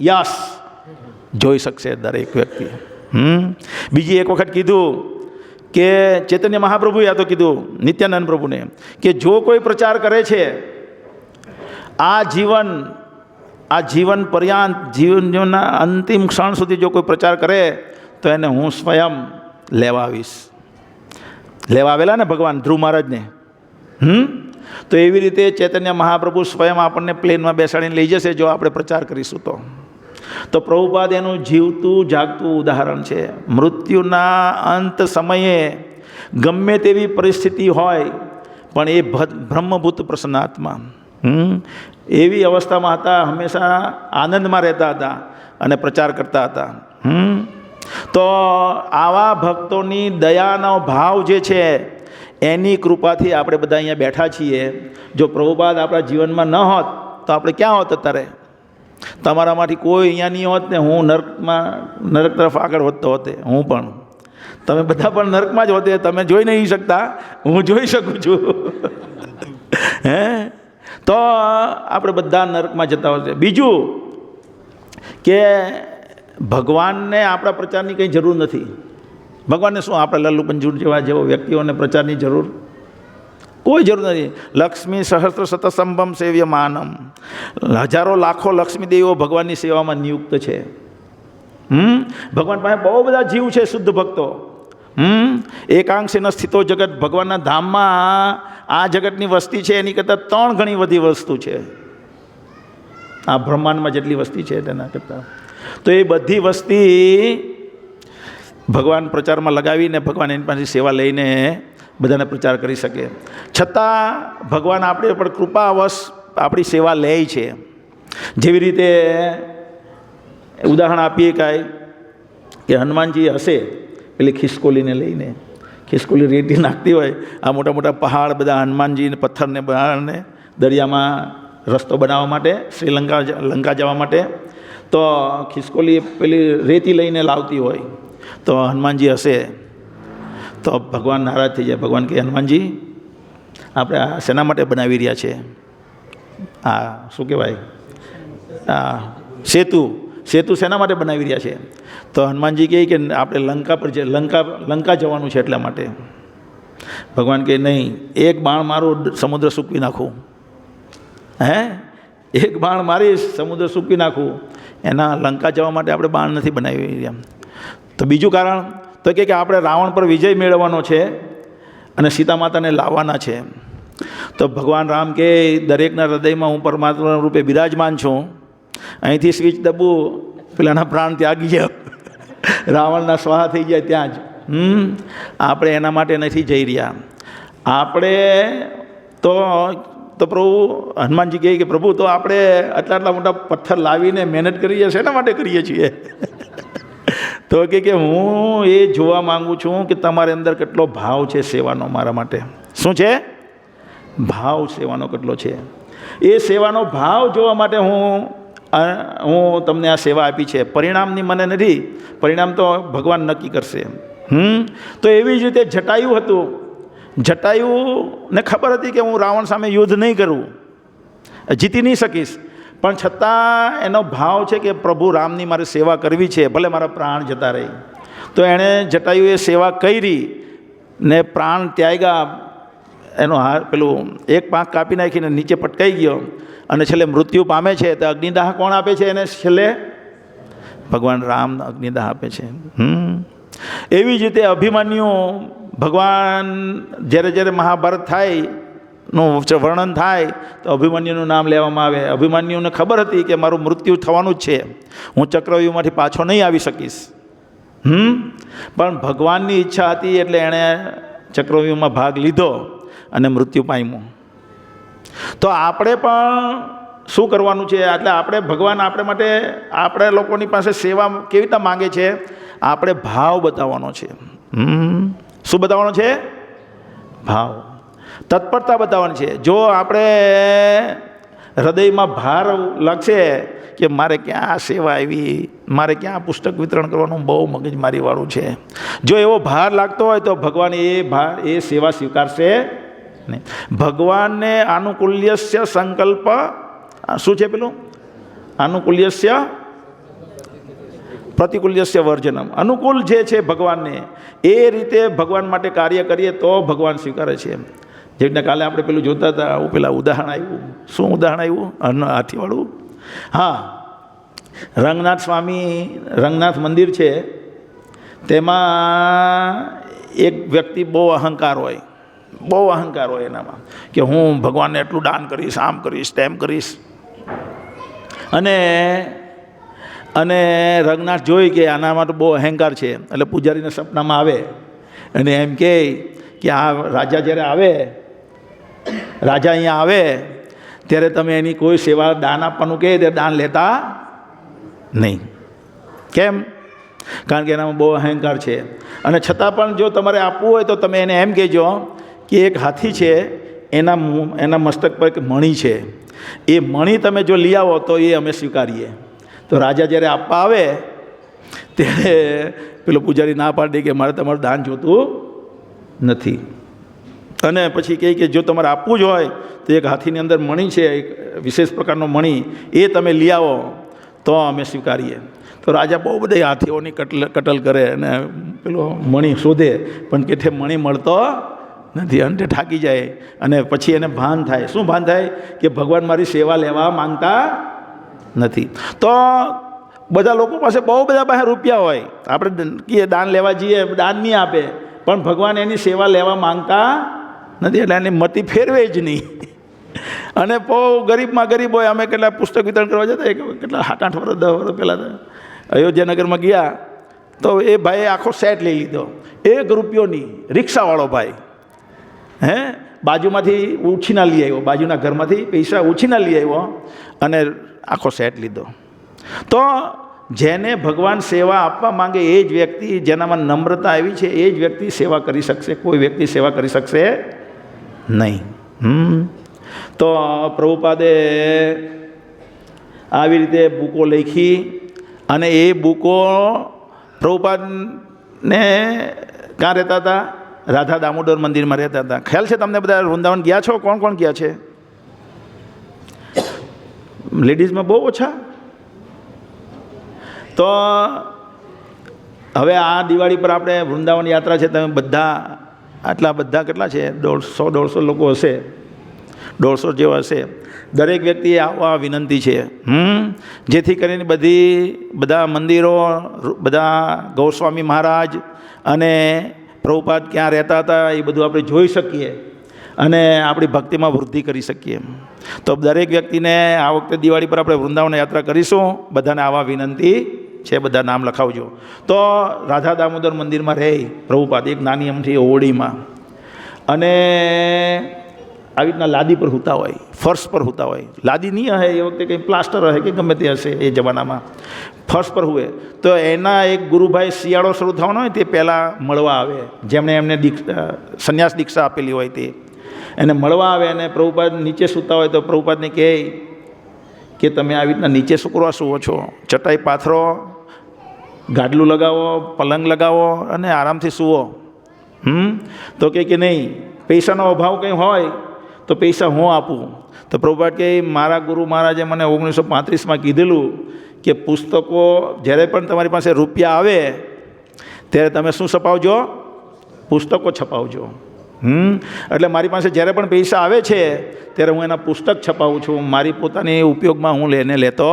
યસ, જોઈ શકશે દરેક વ્યક્તિ. બીજી એક વખત કીધું કે ચૈતન્ય મહાપ્રભુએ આ તો કીધું નિત્યાનંદ પ્રભુને કે જો કોઈ પ્રચાર કરે છે આ જીવન પર્યંત જીવનના અંતિમ ક્ષણ સુધી જો કોઈ પ્રચાર કરે તો એને હું સ્વયં લેવા આવીશ. લેવા આવેલા ને ભગવાન ધ્રુવ મહારાજને. તો એવી રીતે ચૈતન્ય મહાપ્રભુ સ્વયં આપણને પ્લેનમાં બેસાડીને લઈ જશે જો આપણે પ્રચાર કરીશું તો. તો પ્રભુપાદ એનું જીવતું જાગતું ઉદાહરણ છે. મૃત્યુના અંત સમયે ગમે તેવી પરિસ્થિતિ હોય પણ એ બ્રહ્મભૂત પ્રસન્નાત્મા એવી અવસ્થામાં હતા, હંમેશા આનંદમાં રહેતા હતા અને પ્રચાર કરતા હતા. તો આવા ભક્તોની દયાનો ભાવ જે છે એની કૃપાથી આપણે બધા અહીંયા બેઠા છીએ. જો પ્રભુપાદ આપણા જીવનમાં ન હોત તો આપણે ક્યાં હોત અત્યારે? તમારામાંથી કોઈ અહીંયા નહીં હોત ને હું નરક તરફ આગળ વધતો હોતે. હું પણ, તમે બધા પણ નરકમાં જ હોતે. તમે જોઈ નહીં શકતા, હું જોઈ શકું છું. હે, તો આપણે બધા નરકમાં જતા હોતે. બીજું કે ભગવાનને આપણા પ્રચારની કંઈ જરૂર નથી. ભગવાનને શું આપણે લલ્લુ પંજુર જેવો વ્યક્તિઓને પ્રચારની જરૂર? કોઈ જરૂર નથી. લક્ષ્મી સહસ્ત્ર શતસંભમ સેવ્ય માનમ, હજારો લાખો લક્ષ્મી દેવીઓ ભગવાનની સેવામાં નિયુક્ત છે. ભગવાન પાસે બહુ બધા જીવ છે, શુદ્ધ ભક્તો. એકાંશેન સ્થિતો જગત, ભગવાનના ધામમાં આ જગતની વસ્તી છે એની કરતાં 3 ગણી બધી વસ્તુ છે. આ બ્રહ્માંડમાં જેટલી વસ્તી છે તેના કરતાં. તો એ બધી વસ્તી ભગવાન પ્રચારમાં લગાવીને ભગવાન એની પાસેથી સેવા લઈને બધાને પ્રચાર કરી શકે. છતાં ભગવાન આપણે પણ કૃપાવશ આપણી સેવા લે છે. જેવી રીતે ઉદાહરણ આપીએ કાંઈ કે હનુમાનજી હશે પેલી ખિસકોલીને લઈને, ખિસકોલી રેતી નાખતી હોય, આ મોટા મોટા પહાડ બધા હનુમાનજીને પથ્થરને બનાવીને દરિયામાં રસ્તો બનાવવા માટે, લંકા જવા માટે, તો ખિસકોલી પેલી રેતી લઈને લાવતી હોય. તો હનુમાનજી હશે તો ભગવાન નારાજ થઈ જાય. ભગવાન કહે, હનુમાનજી આપણે આ શેના માટે બનાવી રહ્યા છે? આ શું કહેવાય, આ સેતુ શેના માટે બનાવી રહ્યા છે? તો હનુમાનજી કહે કે આપણે લંકા પર લંકા જવાનું છે એટલા માટે. ભગવાન કહે, નહીં, એક બાણ મારું સમુદ્ર સૂકવી નાખું. હે, એક બાણ મારીશ સમુદ્ર સૂકવી નાખું. એના લંકા જવા માટે આપણે બાણ નથી બનાવી રહ્યા. તો બીજું કારણ તો કે આપણે રાવણ પર વિજય મેળવવાનો છે અને સીતા માતાને લાવવાના છે. તો ભગવાન રામ કે દરેકના હૃદયમાં હું પરમાત્મા રૂપે બિરાજમાન છું. અહીંથી સ્વિચ દબું, પેલાના પ્રાણ ત્યાગી જાય, રાવણના સ્વાહા થઈ જાય ત્યાં જ. આપણે એના માટે નથી જઈ રહ્યા. આપણે તો પ્રભુ હનુમાનજી કહે કે પ્રભુ, તો આપણે આટલા મોટા પથ્થર લાવીને મહેનત કરીએ છીએ, શેના માટે કરીએ છીએ? તો કે હું એ જોવા માગું છું કે તમારી અંદર કેટલો ભાવ છે સેવાનો મારા માટે. શું છે? ભાવ સેવાનો કેટલો છે. એ સેવાનો ભાવ જોવા માટે હું તમને આ સેવા આપી છે. પરિણામની મને નથી, પરિણામ તો ભગવાન નક્કી કરશે. તો એવી જ રીતે જટાયુ હતું. જટાયુને ખબર હતી કે હું રાવણ સામે યુદ્ધ નહીં કરું, જીતી નહીં શકીશ, પણ છતાં એનો ભાવ છે કે પ્રભુ રામની મારે સેવા કરવી છે, ભલે મારા પ્રાણ જતા રહે. તો એણે જટાયુએ સેવા કરી ને પ્રાણ ત્યાગ્યા. એનો પેલું એક પાંખ કાપી નાખીને નીચે પટકાઈ ગયો અને છેલ્લે મૃત્યુ પામે છે. તો અગ્નિદાહ કોણ આપે છે એને? છેલ્લે ભગવાન રામ અગ્નિદાહ આપે છે. એવી જ રીતે અભિમન્યુ, ભગવાન જ્યારે મહાભારત થાય નું વર્ણન થાય તો અભિમન્યુનું નામ લેવામાં આવે. અભિમન્યુને ખબર હતી કે મારું મૃત્યુ થવાનું જ છે, હું ચક્રવ્યૂહમાંથી પાછો નહીં આવી શકીશ. પણ ભગવાનની ઈચ્છા હતી એટલે એણે ચક્રવ્યૂહમાં ભાગ લીધો અને મૃત્યુ પામ્યું. તો આપણે પણ શું કરવાનું છે? એટલે આપણે ભગવાન આપણે માટે આપણે લોકોની પાસે સેવા કેવી રીતે માગે છે? આપણે ભાવ બતાવવાનો છે. શું બતાવવાનો છે? ભાવ, તત્પરતા બતાવવાની છે. જો આપણે હૃદયમાં ભાર લાગશે કે મારે ક્યાં આ સેવા આવી, મારે ક્યાં પુસ્તક વિતરણ કરવાનું બહુ મગજમારીવાળું છે, જો એવો ભાર લાગતો હોય તો ભગવાન એ સેવા સ્વીકારશે નહીં. ભગવાનને આનુકૂલ્યસ્ય સંકલ્પ, શું છે પેલું? આનુકૂલ્યસ્ય પ્રતિકૂલ્યસ્ય વર્જનમ. અનુકૂળ જે છે ભગવાનને, એ રીતે ભગવાન માટે કાર્ય કરીએ તો ભગવાન સ્વીકારે છે. જેવી રીતના કાલે આપણે પેલું જોતા હતા, આવું પેલા ઉદાહરણ આવ્યું. શું ઉદાહરણ આવ્યું? હાથીવાળું. હા, રંગનાથ મંદિર છે. તેમાં એક વ્યક્તિ બહુ અહંકાર હોય એનામાં કે હું ભગવાનને એટલું દાન કરીશ, આમ કરીશ, તેમ કરીશ. અને અને રંગનાથ જોઈ કે આનામાં તો બહુ અહંકાર છે, એટલે પૂજારીના સપનામાં આવે અને એમ કહે કે આ રાજા જ્યારે આવે, રાજા અહીંયા આવે ત્યારે તમે એની કોઈ સેવા દાન આપવાનું કહે ત્યારે દાન લેતા નહીં. કેમ? કારણ કે એનામાં બહુ અહંકાર છે. અને છતાં પણ જો તમારે આપવું હોય તો તમે એને એમ કહેજો કે એક હાથી છે, એના મસ્તક પર એક મણી છે, એ મણી તમે જો લઈ આવો તો એ અમે સ્વીકારીએ. તો રાજા જ્યારે આપવા આવે ત્યારે પેલો પૂજારી ના પાડી કે મારે તમારું દાન જોતું નથી. અને પછી કહે કે જો તમારે આપવું જ હોય તો એક હાથીની અંદર મણી છે, એક વિશેષ પ્રકારનો મણી, એ તમે લઈ આવો તો અમે સ્વીકારીએ. તો રાજા બહુ બધા હાથીઓની કટલ કરે અને પેલો મણી શોધે, પણ કે મણી મળતો નથી. અંતે થાકી જાય અને પછી એને ભાન થાય. શું ભાન થાય? કે ભગવાન મારી સેવા લેવા માંગતા નથી. તો બધા લોકો પાસે બહુ બધા પાસે રૂપિયા હોય, આપણે કહીએ દાન લેવા જઈએ, દાન નહીં આપે, પણ ભગવાન એની સેવા લેવા માંગતા નથી, એટલે એની મતિ ફેરવે જ નહીં. અને બહુ ગરીબમાં ગરીબ હોય. અમે કેટલા પુસ્તક વિતરણ કરવા જતા, કેટલા 7-8 વર્ષ 10 વર્ષ પહેલાં અયોધ્યાનગરમાં ગયા તો એ ભાઈએ આખો સેટ લઈ લીધો, ₹1 રિક્ષાવાળો ભાઈ, બાજુમાંથી ઉછીના લઈ આવ્યો, બાજુના ઘરમાંથી પૈસા ઉછીના લઈ આવ્યો અને આખો સેટ લીધો. તો જેને ભગવાન સેવા આપવા માંગે એ જ વ્યક્તિ, જેનામાં નમ્રતા આવી છે એ જ વ્યક્તિ સેવા કરી શકશે. કોઈ વ્યક્તિ સેવા કરી શકશે નહીં. તો પ્રભુપાદે આવી રીતે બુકો લખી અને એ બુકો પ્રભુપાદને ક્યાં રહેતા હતા? રાધા દામોદર મંદિરમાં રહેતા હતા. ખ્યાલ છે તમને? બધા વૃંદાવન ગયા છો? કોણ કોણ ગયા છે? લેડીઝમાં બહુ ઓછા. તો હવે આ દિવાળી પર આપણે વૃંદાવન યાત્રા છે, તમે બધા આટલા બધા કેટલા છે? 150 લોકો હશે, 150 જેવા હશે. દરેક વ્યક્તિએ આવવા વિનંતી છે, જેથી કરીને બધા મંદિરો, બધા ગૌસ્વામી મહારાજ અને પ્રભુપાદ ક્યાં રહેતા હતા એ બધું આપણે જોઈ શકીએ અને આપણી ભક્તિમાં વૃદ્ધિ કરી શકીએ. તો દરેક વ્યક્તિને આ વખતે દિવાળી પર આપણે વૃંદાવન યાત્રા કરીશું. બધાને આવા વિનંતી છે, બધા નામ લખાવજો. તો રાધા દામોદર મંદિરમાં રહે પ્રભુપાદ એક નાની અમથી ઓરડીમાં, અને આવી રીતના લાદી પર સૂતા હોય, ફર્શ પર સૂતા હોય. લાદી નહીં હશે એ વખતે, કંઈ પ્લાસ્ટર હશે કે ગમે તે હશે એ જમાનામાં, ફર્શ પર હુએ. તો એના એક ગુરુભાઈ શિયાળો શરૂ થવાનો હોય તે પહેલાં મળવા આવે, જેમણે એમને સંન્યાસ દીક્ષા આપેલી હોય તે એને મળવા આવે. અને પ્રભુપાદ નીચે સૂતા હોય તો પ્રભુપાદને કહે કે તમે આવી રીતના નીચે શું કરવા સૂવો છો? ચટાઈ પાથરો, ગાડલું લગાવો, પલંગ લગાવો અને આરામથી સૂવો. તો કહે કે નહીં, પૈસાનો અભાવ કંઈ હોય તો પૈસા હું આપું. તો પ્રભુપાદ કહે મારા ગુરુ મહારાજે મને 1935માં કીધેલું કે પુસ્તકો જ્યારે પણ તમારી પાસે રૂપિયા આવે ત્યારે તમે શું છપાવજો? પુસ્તકો છપાવજો. એટલે મારી પાસે જ્યારે પણ પૈસા આવે છે ત્યારે હું એના પુસ્તક છપાવું છું, મારી પોતાની ઉપયોગમાં હું લેતો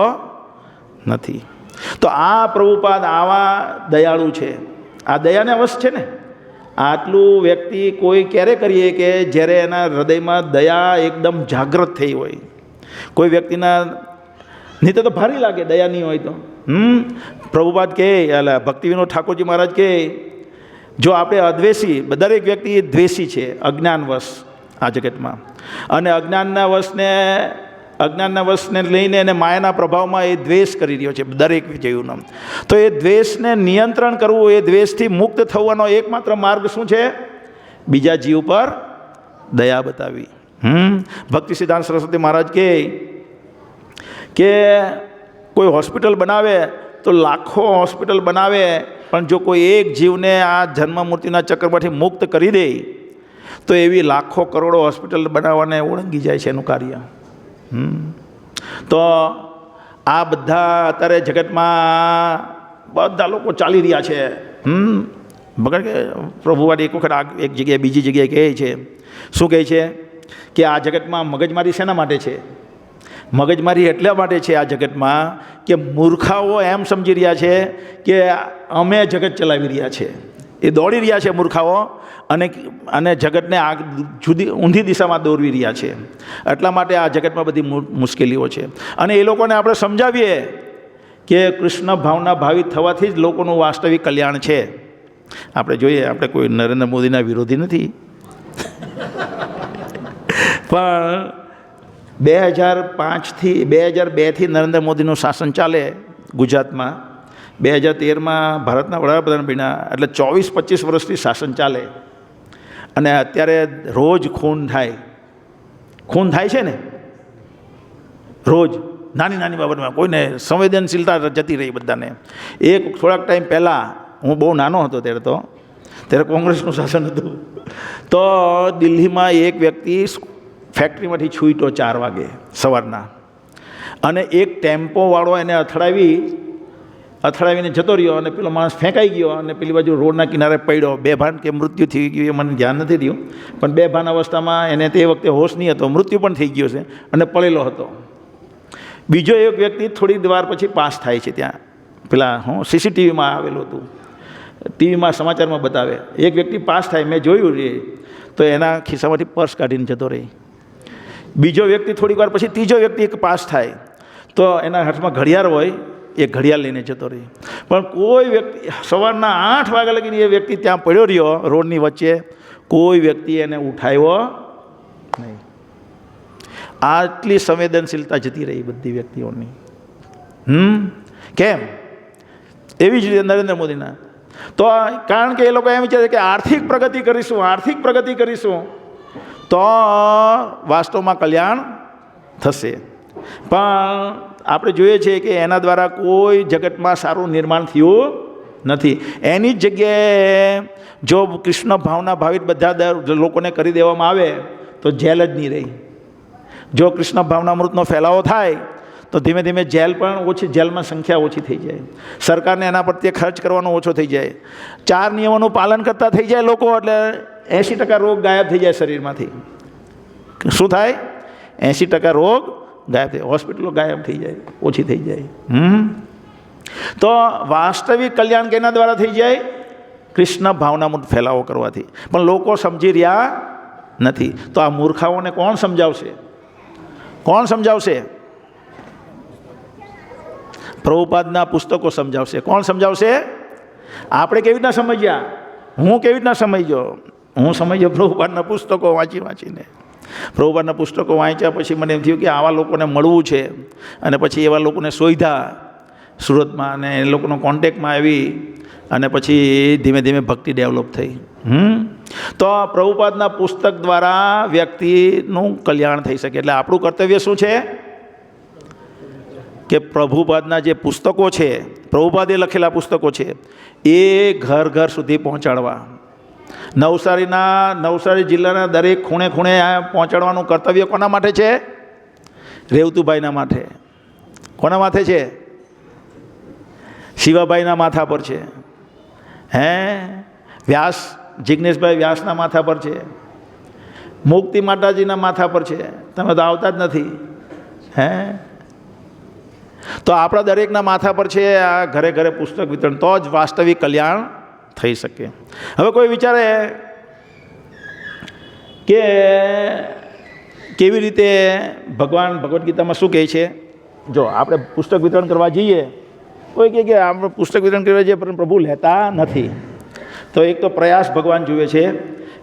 નથી. તો આ પ્રભુપાદ આવા દયાળુ છે. આ દયાને અવશ્ય છે ને. આટલું વ્યક્તિ કોઈ ક્યારે કરીએ કે જ્યારે એના હૃદયમાં દયા એકદમ જાગૃત થઈ હોય. કોઈ વ્યક્તિના નહીં તો ભારી લાગે દયા નહીં હોય તો. પ્રભુપાદ કહે, ભક્તિ વિનોદ ઠાકોરજી મહારાજ કહે, જો આપણે અદ્વેષી, દરેક વ્યક્તિ દ્વેષી છે અજ્ઞાનવશ આ જગતમાં, અને અજ્ઞાનના વશને લઈને એને માયાના પ્રભાવમાં એ દ્વેષ કરી રહ્યો છે દરેક જીવનો. તો એ દ્વેષને નિયંત્રણ કરવું, એ દ્વેષથી મુક્ત થવાનો એકમાત્ર માર્ગ શું છે? બીજા જીવ પર દયા બતાવી. ભક્તિ સિદ્ધાંત સરસ્વતી મહારાજ કહે કે કોઈ હોસ્પિટલ બનાવે તો લાખો હોસ્પિટલ બનાવે, પણ જો કોઈ એક જીવને આ જન્મ મૃત્યુના ચક્રમાંથી મુક્ત કરી દે તો એવી લાખો કરોડો હોસ્પિટલ બનાવવાને ઓળંગી જાય છે એનું કાર્ય. તો આ બધા અત્યારે જગતમાં બધા લોકો ચાલી રહ્યા છે. બગડ કે પ્રભુવાદ એક વખત એક જગ્યાએ બીજી જગ્યાએ કહે છે, શું કહે છે કે આ જગતમાં મગજમારી શેના માટે છે? મગજમારી એટલા માટે છે આ જગતમાં કે મૂર્ખાઓ એમ સમજી રહ્યા છે કે અમે જગત ચલાવી રહ્યા છે. એ દોડી રહ્યા છે મૂર્ખાઓ, અને જગતને જુદી ઊંધી દિશામાં દોરવી રહ્યા છે. એટલા માટે આ જગતમાં બધી મુશ્કેલીઓ છે. અને એ લોકોને આપણે સમજાવીએ કે કૃષ્ણ ભાવના ભાવિત થવાથી જ લોકોનું વાસ્તવિક કલ્યાણ છે. આપણે જોઈએ, આપણે કોઈ નરેન્દ્ર મોદીના વિરોધી નથી, પણ 2005થી 2002થી નરેન્દ્ર મોદીનું શાસન ચાલે ગુજરાતમાં, 2013માં ભારતના વડાપ્રધાન બન્યા, એટલે 24-25 વર્ષથી શાસન ચાલે. અને અત્યારે રોજ ખૂન થાય છે ને, રોજ નાની નાની બાબતમાં કોઈને સંવેદનશીલતા જતી રહી બધાને. થોડાક ટાઈમ પહેલાં, હું બહુ નાનો હતો ત્યારે કોંગ્રેસનું શાસન હતું, તો દિલ્હીમાં એક વ્યક્તિ ફેક્ટરીમાંથી છૂટ્યો 4 વાગે સવારના, અને એક ટેમ્પોવાળો એને અથડાવીને જતો રહ્યો, અને પેલો માણસ ફેંકાઈ ગયો અને પેલી બાજુ રોડના કિનારે પડ્યો. બેભાન કે મૃત્યુ થઈ ગયું એ મને ધ્યાન નથી થયું, પણ બેભાન અવસ્થામાં એને તે વખતે હોશ નહીં હતો, મૃત્યુ પણ થઈ ગયો છે અને પડેલો હતો. બીજો એક વ્યક્તિ થોડી વાર પછી પાસ થાય છે ત્યાં, પેલા સીસીટીવીમાં આવેલું હતું, ટીવીમાં સમાચારમાં બતાવે. એક વ્યક્તિ પાસ થાય, મેં જોયું રે, તો એના ખિસ્સામાંથી પર્સ કાઢીને જતો રહે. બીજો વ્યક્તિ થોડીક વાર પછી ત્રીજો વ્યક્તિ એક પાસ થાય, તો એના હાથમાં ઘડિયાળ હોય, એ ઘડિયાળ લઈને જતો રહે. પણ કોઈ વ્યક્તિ સવારના 8 વાગ્યા લગીને એ વ્યક્તિ ત્યાં પડ્યો રહ્યો રોડની વચ્ચે, કોઈ વ્યક્તિ એને ઉઠાવ્યો નહીં. આટલી સંવેદનશીલતા જતી રહી બધી વ્યક્તિઓની. કેમ? એવી જ રીતે નરેન્દ્ર મોદીના તો, કારણ કે એ લોકો એમ વિચારે કે આર્થિક પ્રગતિ કરીશું તો વાસ્તવમાં કલ્યાણ થશે. પણ આપણે જોઈએ છીએ કે એના દ્વારા કોઈ જગતમાં સારું નિર્માણ થયું નથી. એની જ જગ્યાએ જો કૃષ્ણ ભાવના ભાવિત બધા લોકોને કરી દેવામાં આવે તો જેલ જ નહીં રહી. જો કૃષ્ણ ભાવનામૃતનો ફેલાવો થાય તો ધીમે ધીમે જેલમાં સંખ્યા ઓછી થઈ જાય, સરકારને એના પ્રત્યે ખર્ચ કરવાનો ઓછો થઈ જાય, 4 નિયમોનું પાલન કરતા થઈ જાય લોકો, એટલે 80% રોગ ગાયબ થઈ જાય શરીરમાંથી. શું થાય? 80% રોગ ગાયબ થઈ, હોસ્પિટલો ગાયબ થઈ જાય, ઓછી થઈ જાય. તો વાસ્તવિક કલ્યાણ કેના દ્વારા થઈ જાય? કૃષ્ણ ભાવનામૃત ફેલાવો કરવાથી. પણ લોકો સમજી રહ્યા નથી. તો આ મૂર્ખાઓને કોણ સમજાવશે? પ્રભુપાદના પુસ્તકો સમજાવશે. કોણ સમજાવશે? આપણે કેવી રીતના સમજ્યા? હું કેવી રીતના સમજ્યો? હું સમજ્યો પ્રભુપાદના પુસ્તકો વાંચીને. પ્રભુપાદના પુસ્તકો વાંચ્યા પછી મને એમ થયું કે આવા લોકોને મળવું છે, અને પછી એવા લોકોને શોધ્યા સુરતમાં, અને એ લોકોનો કોન્ટેક્ટમાં આવી, અને પછી ધીમે ધીમે ભક્તિ ડેવલપ થઈ. તો પ્રભુપાદના પુસ્તક દ્વારા વ્યક્તિનું કલ્યાણ થઈ શકે. એટલે આપણું કર્તવ્ય શું છે કે પ્રભુપાદના જે પુસ્તકો છે, પ્રભુપાદે લખેલા પુસ્તકો છે, એ ઘર ઘર સુધી પહોંચાડવા. નવસારી જિલ્લાના દરેક ખૂણે પહોંચાડવાનું કર્તવ્ય કોના માટે છે? રેવતુભાઈના માથે. કોના માથે છે? શિવાભાઈના માથા પર છે. જિજ્ઞેશભાઈ વ્યાસના માથા પર છે. મુક્તિ માતાજીના માથા પર છે. તમે તો આવતા જ નથી. તો આપણા દરેકના માથા પર છે આ ઘરે ઘરે પુસ્તક વિતરણ, તો જ વાસ્તવિક કલ્યાણ થઈ શકે. હવે કોઈ વિચારે કે કેવી રીતે ભગવદ્ ગીતામાં શું કહે છે? જો આપણે પુસ્તક વિતરણ કરવા જઈએ, કોઈ કહે કે આપણે પુસ્તક વિતરણ કરવા જઈએ પણ પ્રભુ લેતા નથી. તો એક તો પ્રયાસ ભગવાન જુએ છે.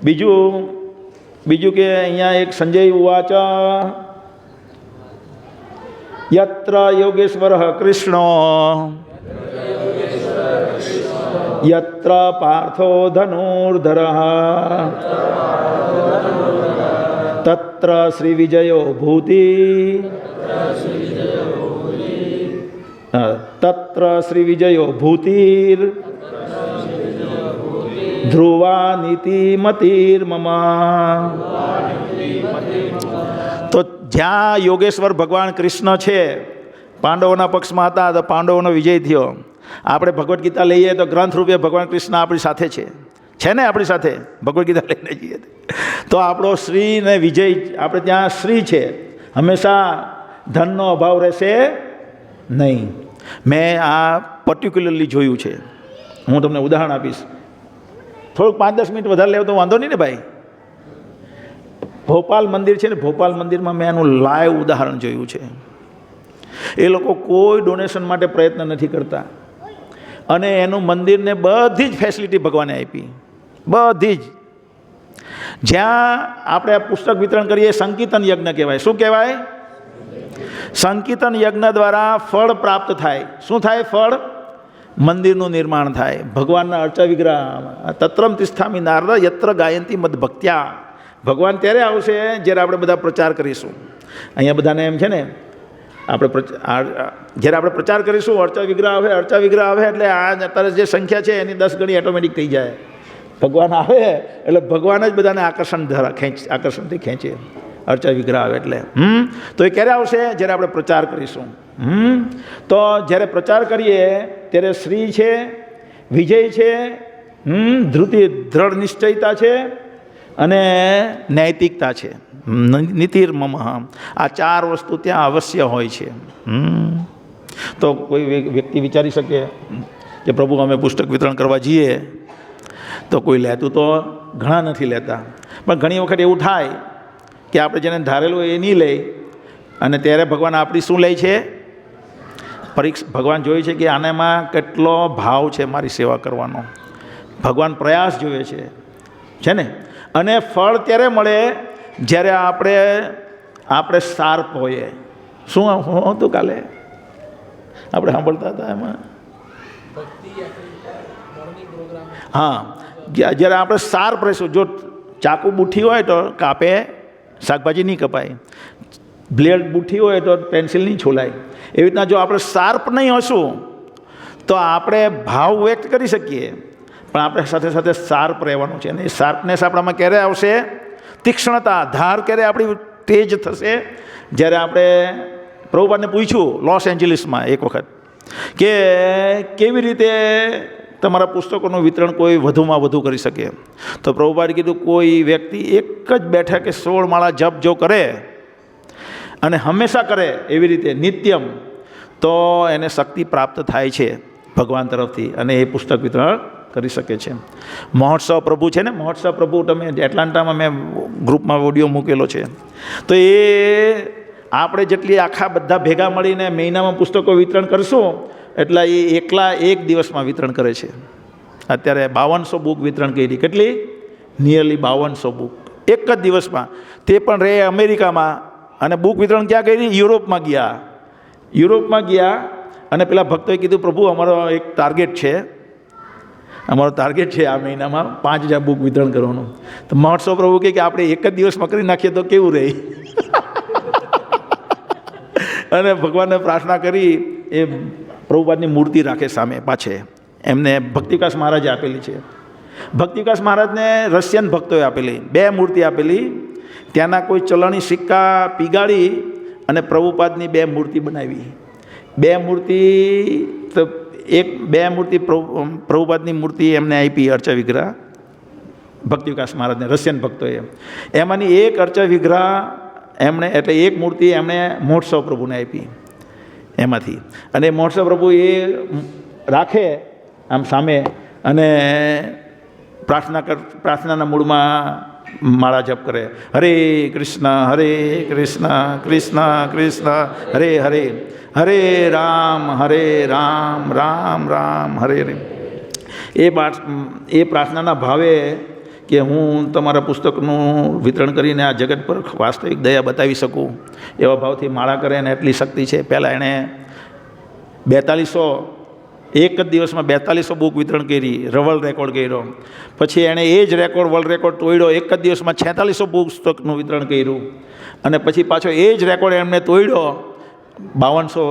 બીજું કે અહીંયા એક સંજય ઉવાચ યત્ર યોગેશ્વર કૃષ્ણ યત્ર પાર્થો ધનુર્ધર તત્ર શ્રી વિજયો ભૂતિ તત્ર શ્રી વિજયો ભૂતિર ધ્રુવા નીતિમતિર્મમા. તો જ્યાં યોગેશ્વર ભગવાન કૃષ્ણ છે, પાંડવોના પક્ષમાં હતા તો પાંડવોનો વિજય થયો. આપણે ભગવદ્ ગીતા લઈએ તો ગ્રંથ રૂપે ભગવાન કૃષ્ણ આપણી સાથે છે ને આપણી સાથે ભગવદ્ ગીતા લઈને જઈએ તો આપણો શ્રી ને વિજય, આપણે ત્યાં શ્રી છે. હંમેશા ધનનો અભાવ રહેશે નહીં. મેં આ પર્ટિક્યુલરલી જોયું છે. હું તમને ઉદાહરણ આપીશ. થોડુંક 5-10 મિનિટ વધારે લેવો તો વાંધો નહીં ને ભાઈ. ભોપાલ મંદિર છે ને, ભોપાલ મંદિરમાં મેં એનું લાઈવ ઉદાહરણ જોયું છે. એ લોકો કોઈ ડોનેશન માટે પ્રયત્ન નથી કરતા, અને એનું મંદિરને બધી જ ફેસિલિટી ભગવાને આપી, બધી જ. જ્યાં આપણે પુસ્તક વિતરણ કરીએ, સંકીર્તન યજ્ઞ કહેવાય. શું કહેવાય? સંકીર્તન યજ્ઞ દ્વારા ફળ પ્રાપ્ત થાય. શું થાય? ફળ. મંદિરનું નિર્માણ થાય, ભગવાનના અર્ચા વિગ્રહ. તત્રમ તિષ્ઠામિ નારદ યત્ર ગાયંતી મદ ભક્ત્યા. ભગવાન ત્યારે આવશે જ્યારે આપણે બધા પ્રચાર કરીશું. અહીંયા બધાને એમ છે ને, આપણે જ્યારે આપણે પ્રચાર કરીશું, અર્ચા વિગ્રહ આવે, અર્ચા વિગ્રહ આવે એટલે આ અત્યારે જે સંખ્યા છે એની 10 ગણી ઓટોમેટિક થઈ જાય. ભગવાન આવે એટલે ભગવાન જ બધાને આકર્ષણથી ખેંચે. અર્ચા વિગ્રહ આવે એટલે તો એ ક્યારે આવશે? જ્યારે આપણે પ્રચાર કરીશું. તો જ્યારે પ્રચાર કરીએ ત્યારે શ્રી છે, વિજય છે, દ્રઢ નિશ્ચયતા છે, અને નૈતિકતા છે. નીતિર્મમ. આ 4 વસ્તુ ત્યાં અવશ્ય હોય છે. તો કોઈ વ્યક્તિ વિચારી શકે કે પ્રભુ અમે પુસ્તક વિતરણ કરવા જઈએ તો કોઈ લેતું તો ઘણા નથી લેતા, પણ ઘણી વખત એવું થાય કે આપણે જેને ધારેલું એ નહીં લે, અને ત્યારે ભગવાન આપણી શું લે છે? ભગવાન જોઈ છે કે આનામાં કેટલો ભાવ છે મારી સેવા કરવાનો. ભગવાન પ્રયાસ જોઈએ છે ને. અને ફળ ત્યારે મળે જ્યારે આપણે શાર્પ હોઈએ. શું હતું કાલે આપણે સાંભળતા હતા એમાં? હા, જ્યારે આપણે શાર્પ રહીશું. જો ચાકુ બુઠ્ઠી હોય તો કાપે, શાકભાજી નહીં કપાય. બ્લેડ બુઠ્ઠી હોય તો પેન્સિલ નહીં છોલાય. એવી રીતના જો આપણે શાર્પ નહીં હશું તો આપણે ભાવ વ્યક્ત કરી શકીએ, પણ આપણે સાથે સાથે શાર્પ રહેવાનું છે. અને એ શાર્પનેસ આપણામાં ક્યારે આવશે? તીક્ષ્ણતા, ધાર ક્યારે આપણી તેજ થશે? જ્યારે આપણે પ્રભુપાદને પૂછ્યું લોસ એન્જલિસમાં એક વખત કે કેવી રીતે તમારા પુસ્તકોનું વિતરણ કોઈ વધુમાં વધુ કરી શકે, તો પ્રભુપાદે કીધું કોઈ વ્યક્તિ એક જ બેઠકે 16 માળા જપ જો કરે અને હંમેશા કરે એવી રીતે નિત્યમ, તો એને શક્તિ પ્રાપ્ત થાય છે ભગવાન તરફથી, અને એ પુસ્તક વિતરણ કરી શકે છે. મહોત્સવ પ્રભુ છે ને, મહોત્સવ પ્રભુ તમે એટલાન્ટામાં મેં ગ્રુપમાં વિડીયો મૂકેલો છે. તો એ આપણે જેટલી આખા બધા ભેગા મળીને મહિનામાં પુસ્તકો વિતરણ કરશું એટલા એ એકલા એક દિવસમાં વિતરણ કરે છે. અત્યારે 5200 બુક વિતરણ કરી. કેટલી? નિયરલી 5200 બુક એક જ દિવસમાં. તે પણ રહે અમેરિકામાં. અને બુક વિતરણ ક્યાં કરી? યુરોપમાં ગયા. અને પેલા ભક્તોએ કીધું પ્રભુ અમારો એક ટાર્ગેટ છે, આ મહિનામાં 5000 બુક વિતરણ કરવાનું. તો મહોત્સવ પ્રભુ કે આપણે એક જ દિવસમાં કરી નાખીએ તો કેવું રહે? અને ભગવાનને પ્રાર્થના કરી. એ પ્રભુપાદની મૂર્તિ રાખે સામે પાછે, એમને ભક્તિવિકાસ મહારાજે આપેલી છે. ભક્તિવિકાસ મહારાજને રશિયન ભક્તોએ આપેલી 2 મૂર્તિ આપેલી. ત્યાંના કોઈ ચલણી સિક્કા પીગાળી અને પ્રભુપાદની 2 મૂર્તિ બનાવી. 2 મૂર્તિ તો બે મૂર્તિ પ્રભુપાદની મૂર્તિ એમને આપી અર્ચા વિગ્રહ ભક્તિવિકાસ મહારાજને, રશિયન ભક્તોએ. એમાંની એક અર્ચા વિગ્રહ એમણે, એટલે એક મૂર્તિ એમણે મહોત્સવ પ્રભુને આપી એમાંથી. અને મહોત્સવ પ્રભુ એ રાખે આમ સામે, અને પ્રાર્થનાના મૂળમાં માળા જપ કરે. હરે કૃષ્ણ કૃષ્ણ કૃષ્ણ હરે હરે, હરે રામ રામ રામ હરે હરે. એ પ્રાર્થનાના ભાવે કે હું તમારા પુસ્તકનું વિતરણ કરીને આ જગત પર વાસ્તવિક દયા બતાવી શકું, એવા ભાવથી માળા કરે. અને એટલી શક્તિ છે. પહેલાં એણે 4200 એક જ દિવસમાં 4200 બુક વિતરણ કરી, વર્લ્ડ રેકોર્ડ કર્યો. પછી એણે એ જ રેકોર્ડ, વર્લ્ડ રેકોર્ડ તોડ્યો. એક જ દિવસમાં 4600 પુસ્તકનું વિતરણ કર્યું. અને પછી પાછો એ જ રેકોર્ડ એમને તોડ્યો 5200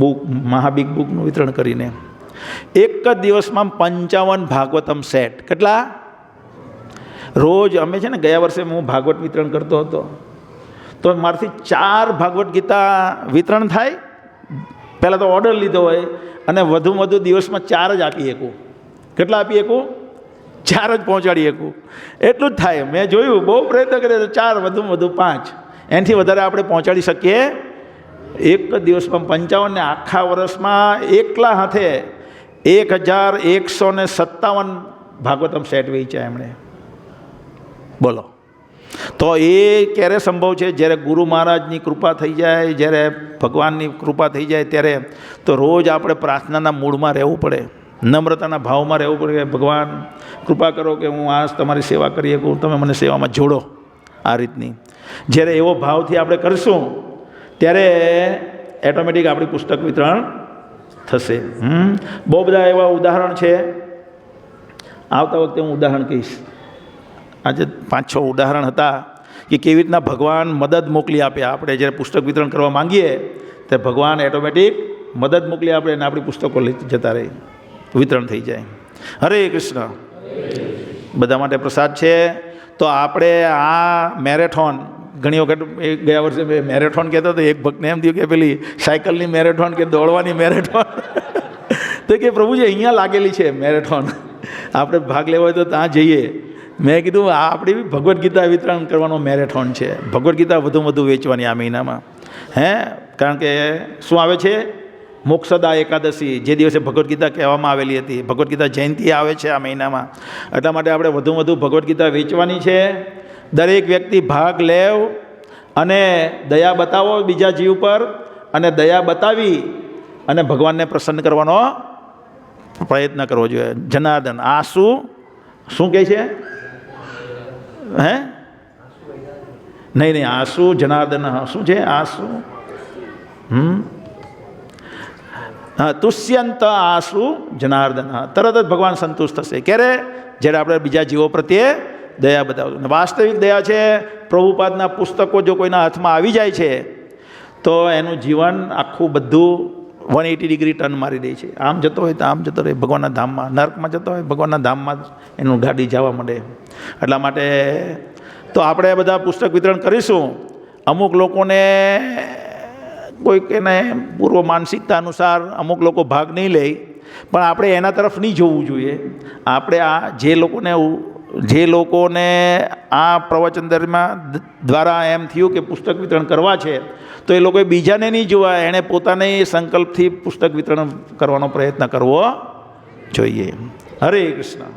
બુક, મહાબિગ બુકનું વિતરણ કરીને. એક જ દિવસમાં 55 ભાગવતમ સેટ. કેટલા? રોજ અમે છે ને, ગયા વર્ષે હું ભાગવત વિતરણ કરતો હતો તો મારાથી 4 ભાગવત ગીતા વિતરણ થાય. પહેલાં તો ઓર્ડર લીધો હોય, અને વધુ દિવસમાં 4 જ આપી શકું. કેટલા આપી શકું? 4 જ પહોંચાડી શકું. એટલું જ થાય. મેં જોયું, બહુ પ્રયત્ન કર્યો તો 4, વધુ 5. એનાથી વધારે આપણે પહોંચાડી શકીએ એક જ દિવસમાં 55. ને આખા વર્ષમાં એકલા હાથે 1157 ભાગવતમ સેટ વેચ્યા એમણે. બોલો, તો એ ક્યારે સંભવ છે? જ્યારે ગુરુ મહારાજની કૃપા થઈ જાય, જ્યારે ભગવાનની કૃપા થઈ જાય ત્યારે. તો રોજ આપણે પ્રાર્થનાના મૂડમાં રહેવું પડે, નમ્રતાના ભાવમાં રહેવું પડે કે ભગવાન કૃપા કરો કે હું આ તમારી સેવા કરી શકું, તમે મને સેવામાં જોડો. આ રીતની જ્યારે એવો ભાવથી આપણે કરીશું ત્યારે એટોમેટિક આપણી પુસ્તક વિતરણ થશે. બહુ બધા એવા ઉદાહરણ છે. આવતા વખતે હું ઉદાહરણ કહીશ. આજે 5-6 ઉદાહરણ હતા કે કેવી રીતના ભગવાન મદદ મોકલી આપે. આપણે જ્યારે પુસ્તક વિતરણ કરવા માંગીએ ત્યારે ભગવાન એટોમેટિક મદદ મોકલી આપે અને આપણી પુસ્તકો લઈ જતા રહે, વિતરણ થઈ જાય. હરે કૃષ્ણ. બધા માટે પ્રસાદ છે. તો આપણે આ મેરેથોન ઘણી વખત ગયા વર્ષે મેં મેરેથોન કહેતો હતો, એક ભક્તને એમ થયું કે પેલી સાયકલની મેરેથોન કે દોડવાની મેરેથોન તો કે પ્રભુજી અહીંયા લાગેલી છે મેરેથોન, આપણે ભાગ લેવો હોય તો ત્યાં જઈએ. મેં કીધું આ આપણી ભગવદ્ ગીતા વિતરણ કરવાનો મેરેથોન છે. ભગવદ્ ગીતા વધુ વેચવાની આ મહિનામાં. કારણ કે શું આવે છે? મોક્ષદા એકાદશી, જે દિવસે ભગવદ્ ગીતા કહેવામાં આવેલી હતી. ભગવદ્ ગીતા જયંતિ આવે છે આ મહિનામાં. એટલા માટે આપણે વધુ ભગવદ્ ગીતા વેચવાની છે. દરેક વ્યક્તિ ભાગ લેવ અને દયા બતાવો બીજા જીવ પર, અને દયા બતાવી અને ભગવાનને પ્રસન્ન કરવાનો પ્રયત્ન કરવો જોઈએ. જનાર્દન આંસુ શું કહે છે? નહીં, આંસુ જનાર્દન શું છે? આંસુ તુષ્યંત આંસુ જનાર્દન. તરત જ ભગવાન સંતુષ્ટ થશે. ક્યારે? જ્યારે આપણે બીજા જીવો પ્રત્યે દયા બતાવશું. વાસ્તવિક દયા છે. પ્રભુપાદના પુસ્તકો જો કોઈના હાથમાં આવી જાય છે તો એનું જીવન આખું બધું 180 ડિગ્રી ટર્ન મારી દે છે. આમ જતો હોય તો આમ જતો રહે ભગવાનના ધામમાં, નર્કમાં જતો હોય ભગવાનના ધામમાં એનું ગાડી જવા માંડે. એટલા માટે તો આપણે બધા પુસ્તક વિતરણ કરીશું. અમુક લોકોને કોઈક એને પૂર્વ માનસિકતા અનુસાર અમુક લોકો ભાગ નહીં લે, પણ આપણે એના તરફ નહીં જોવું જોઈએ. આપણે આ જે લોકોને આ પ્રવચન દ્વારા એમ થયું કે પુસ્તક વિતરણ કરવા છે, તો એ લોકોએ બીજાને નહીં જોવા, એણે પોતાને સંકલ્પથી પુસ્તક વિતરણ કરવાનો પ્રયત્ન કરવો જોઈએ. હરે કૃષ્ણ.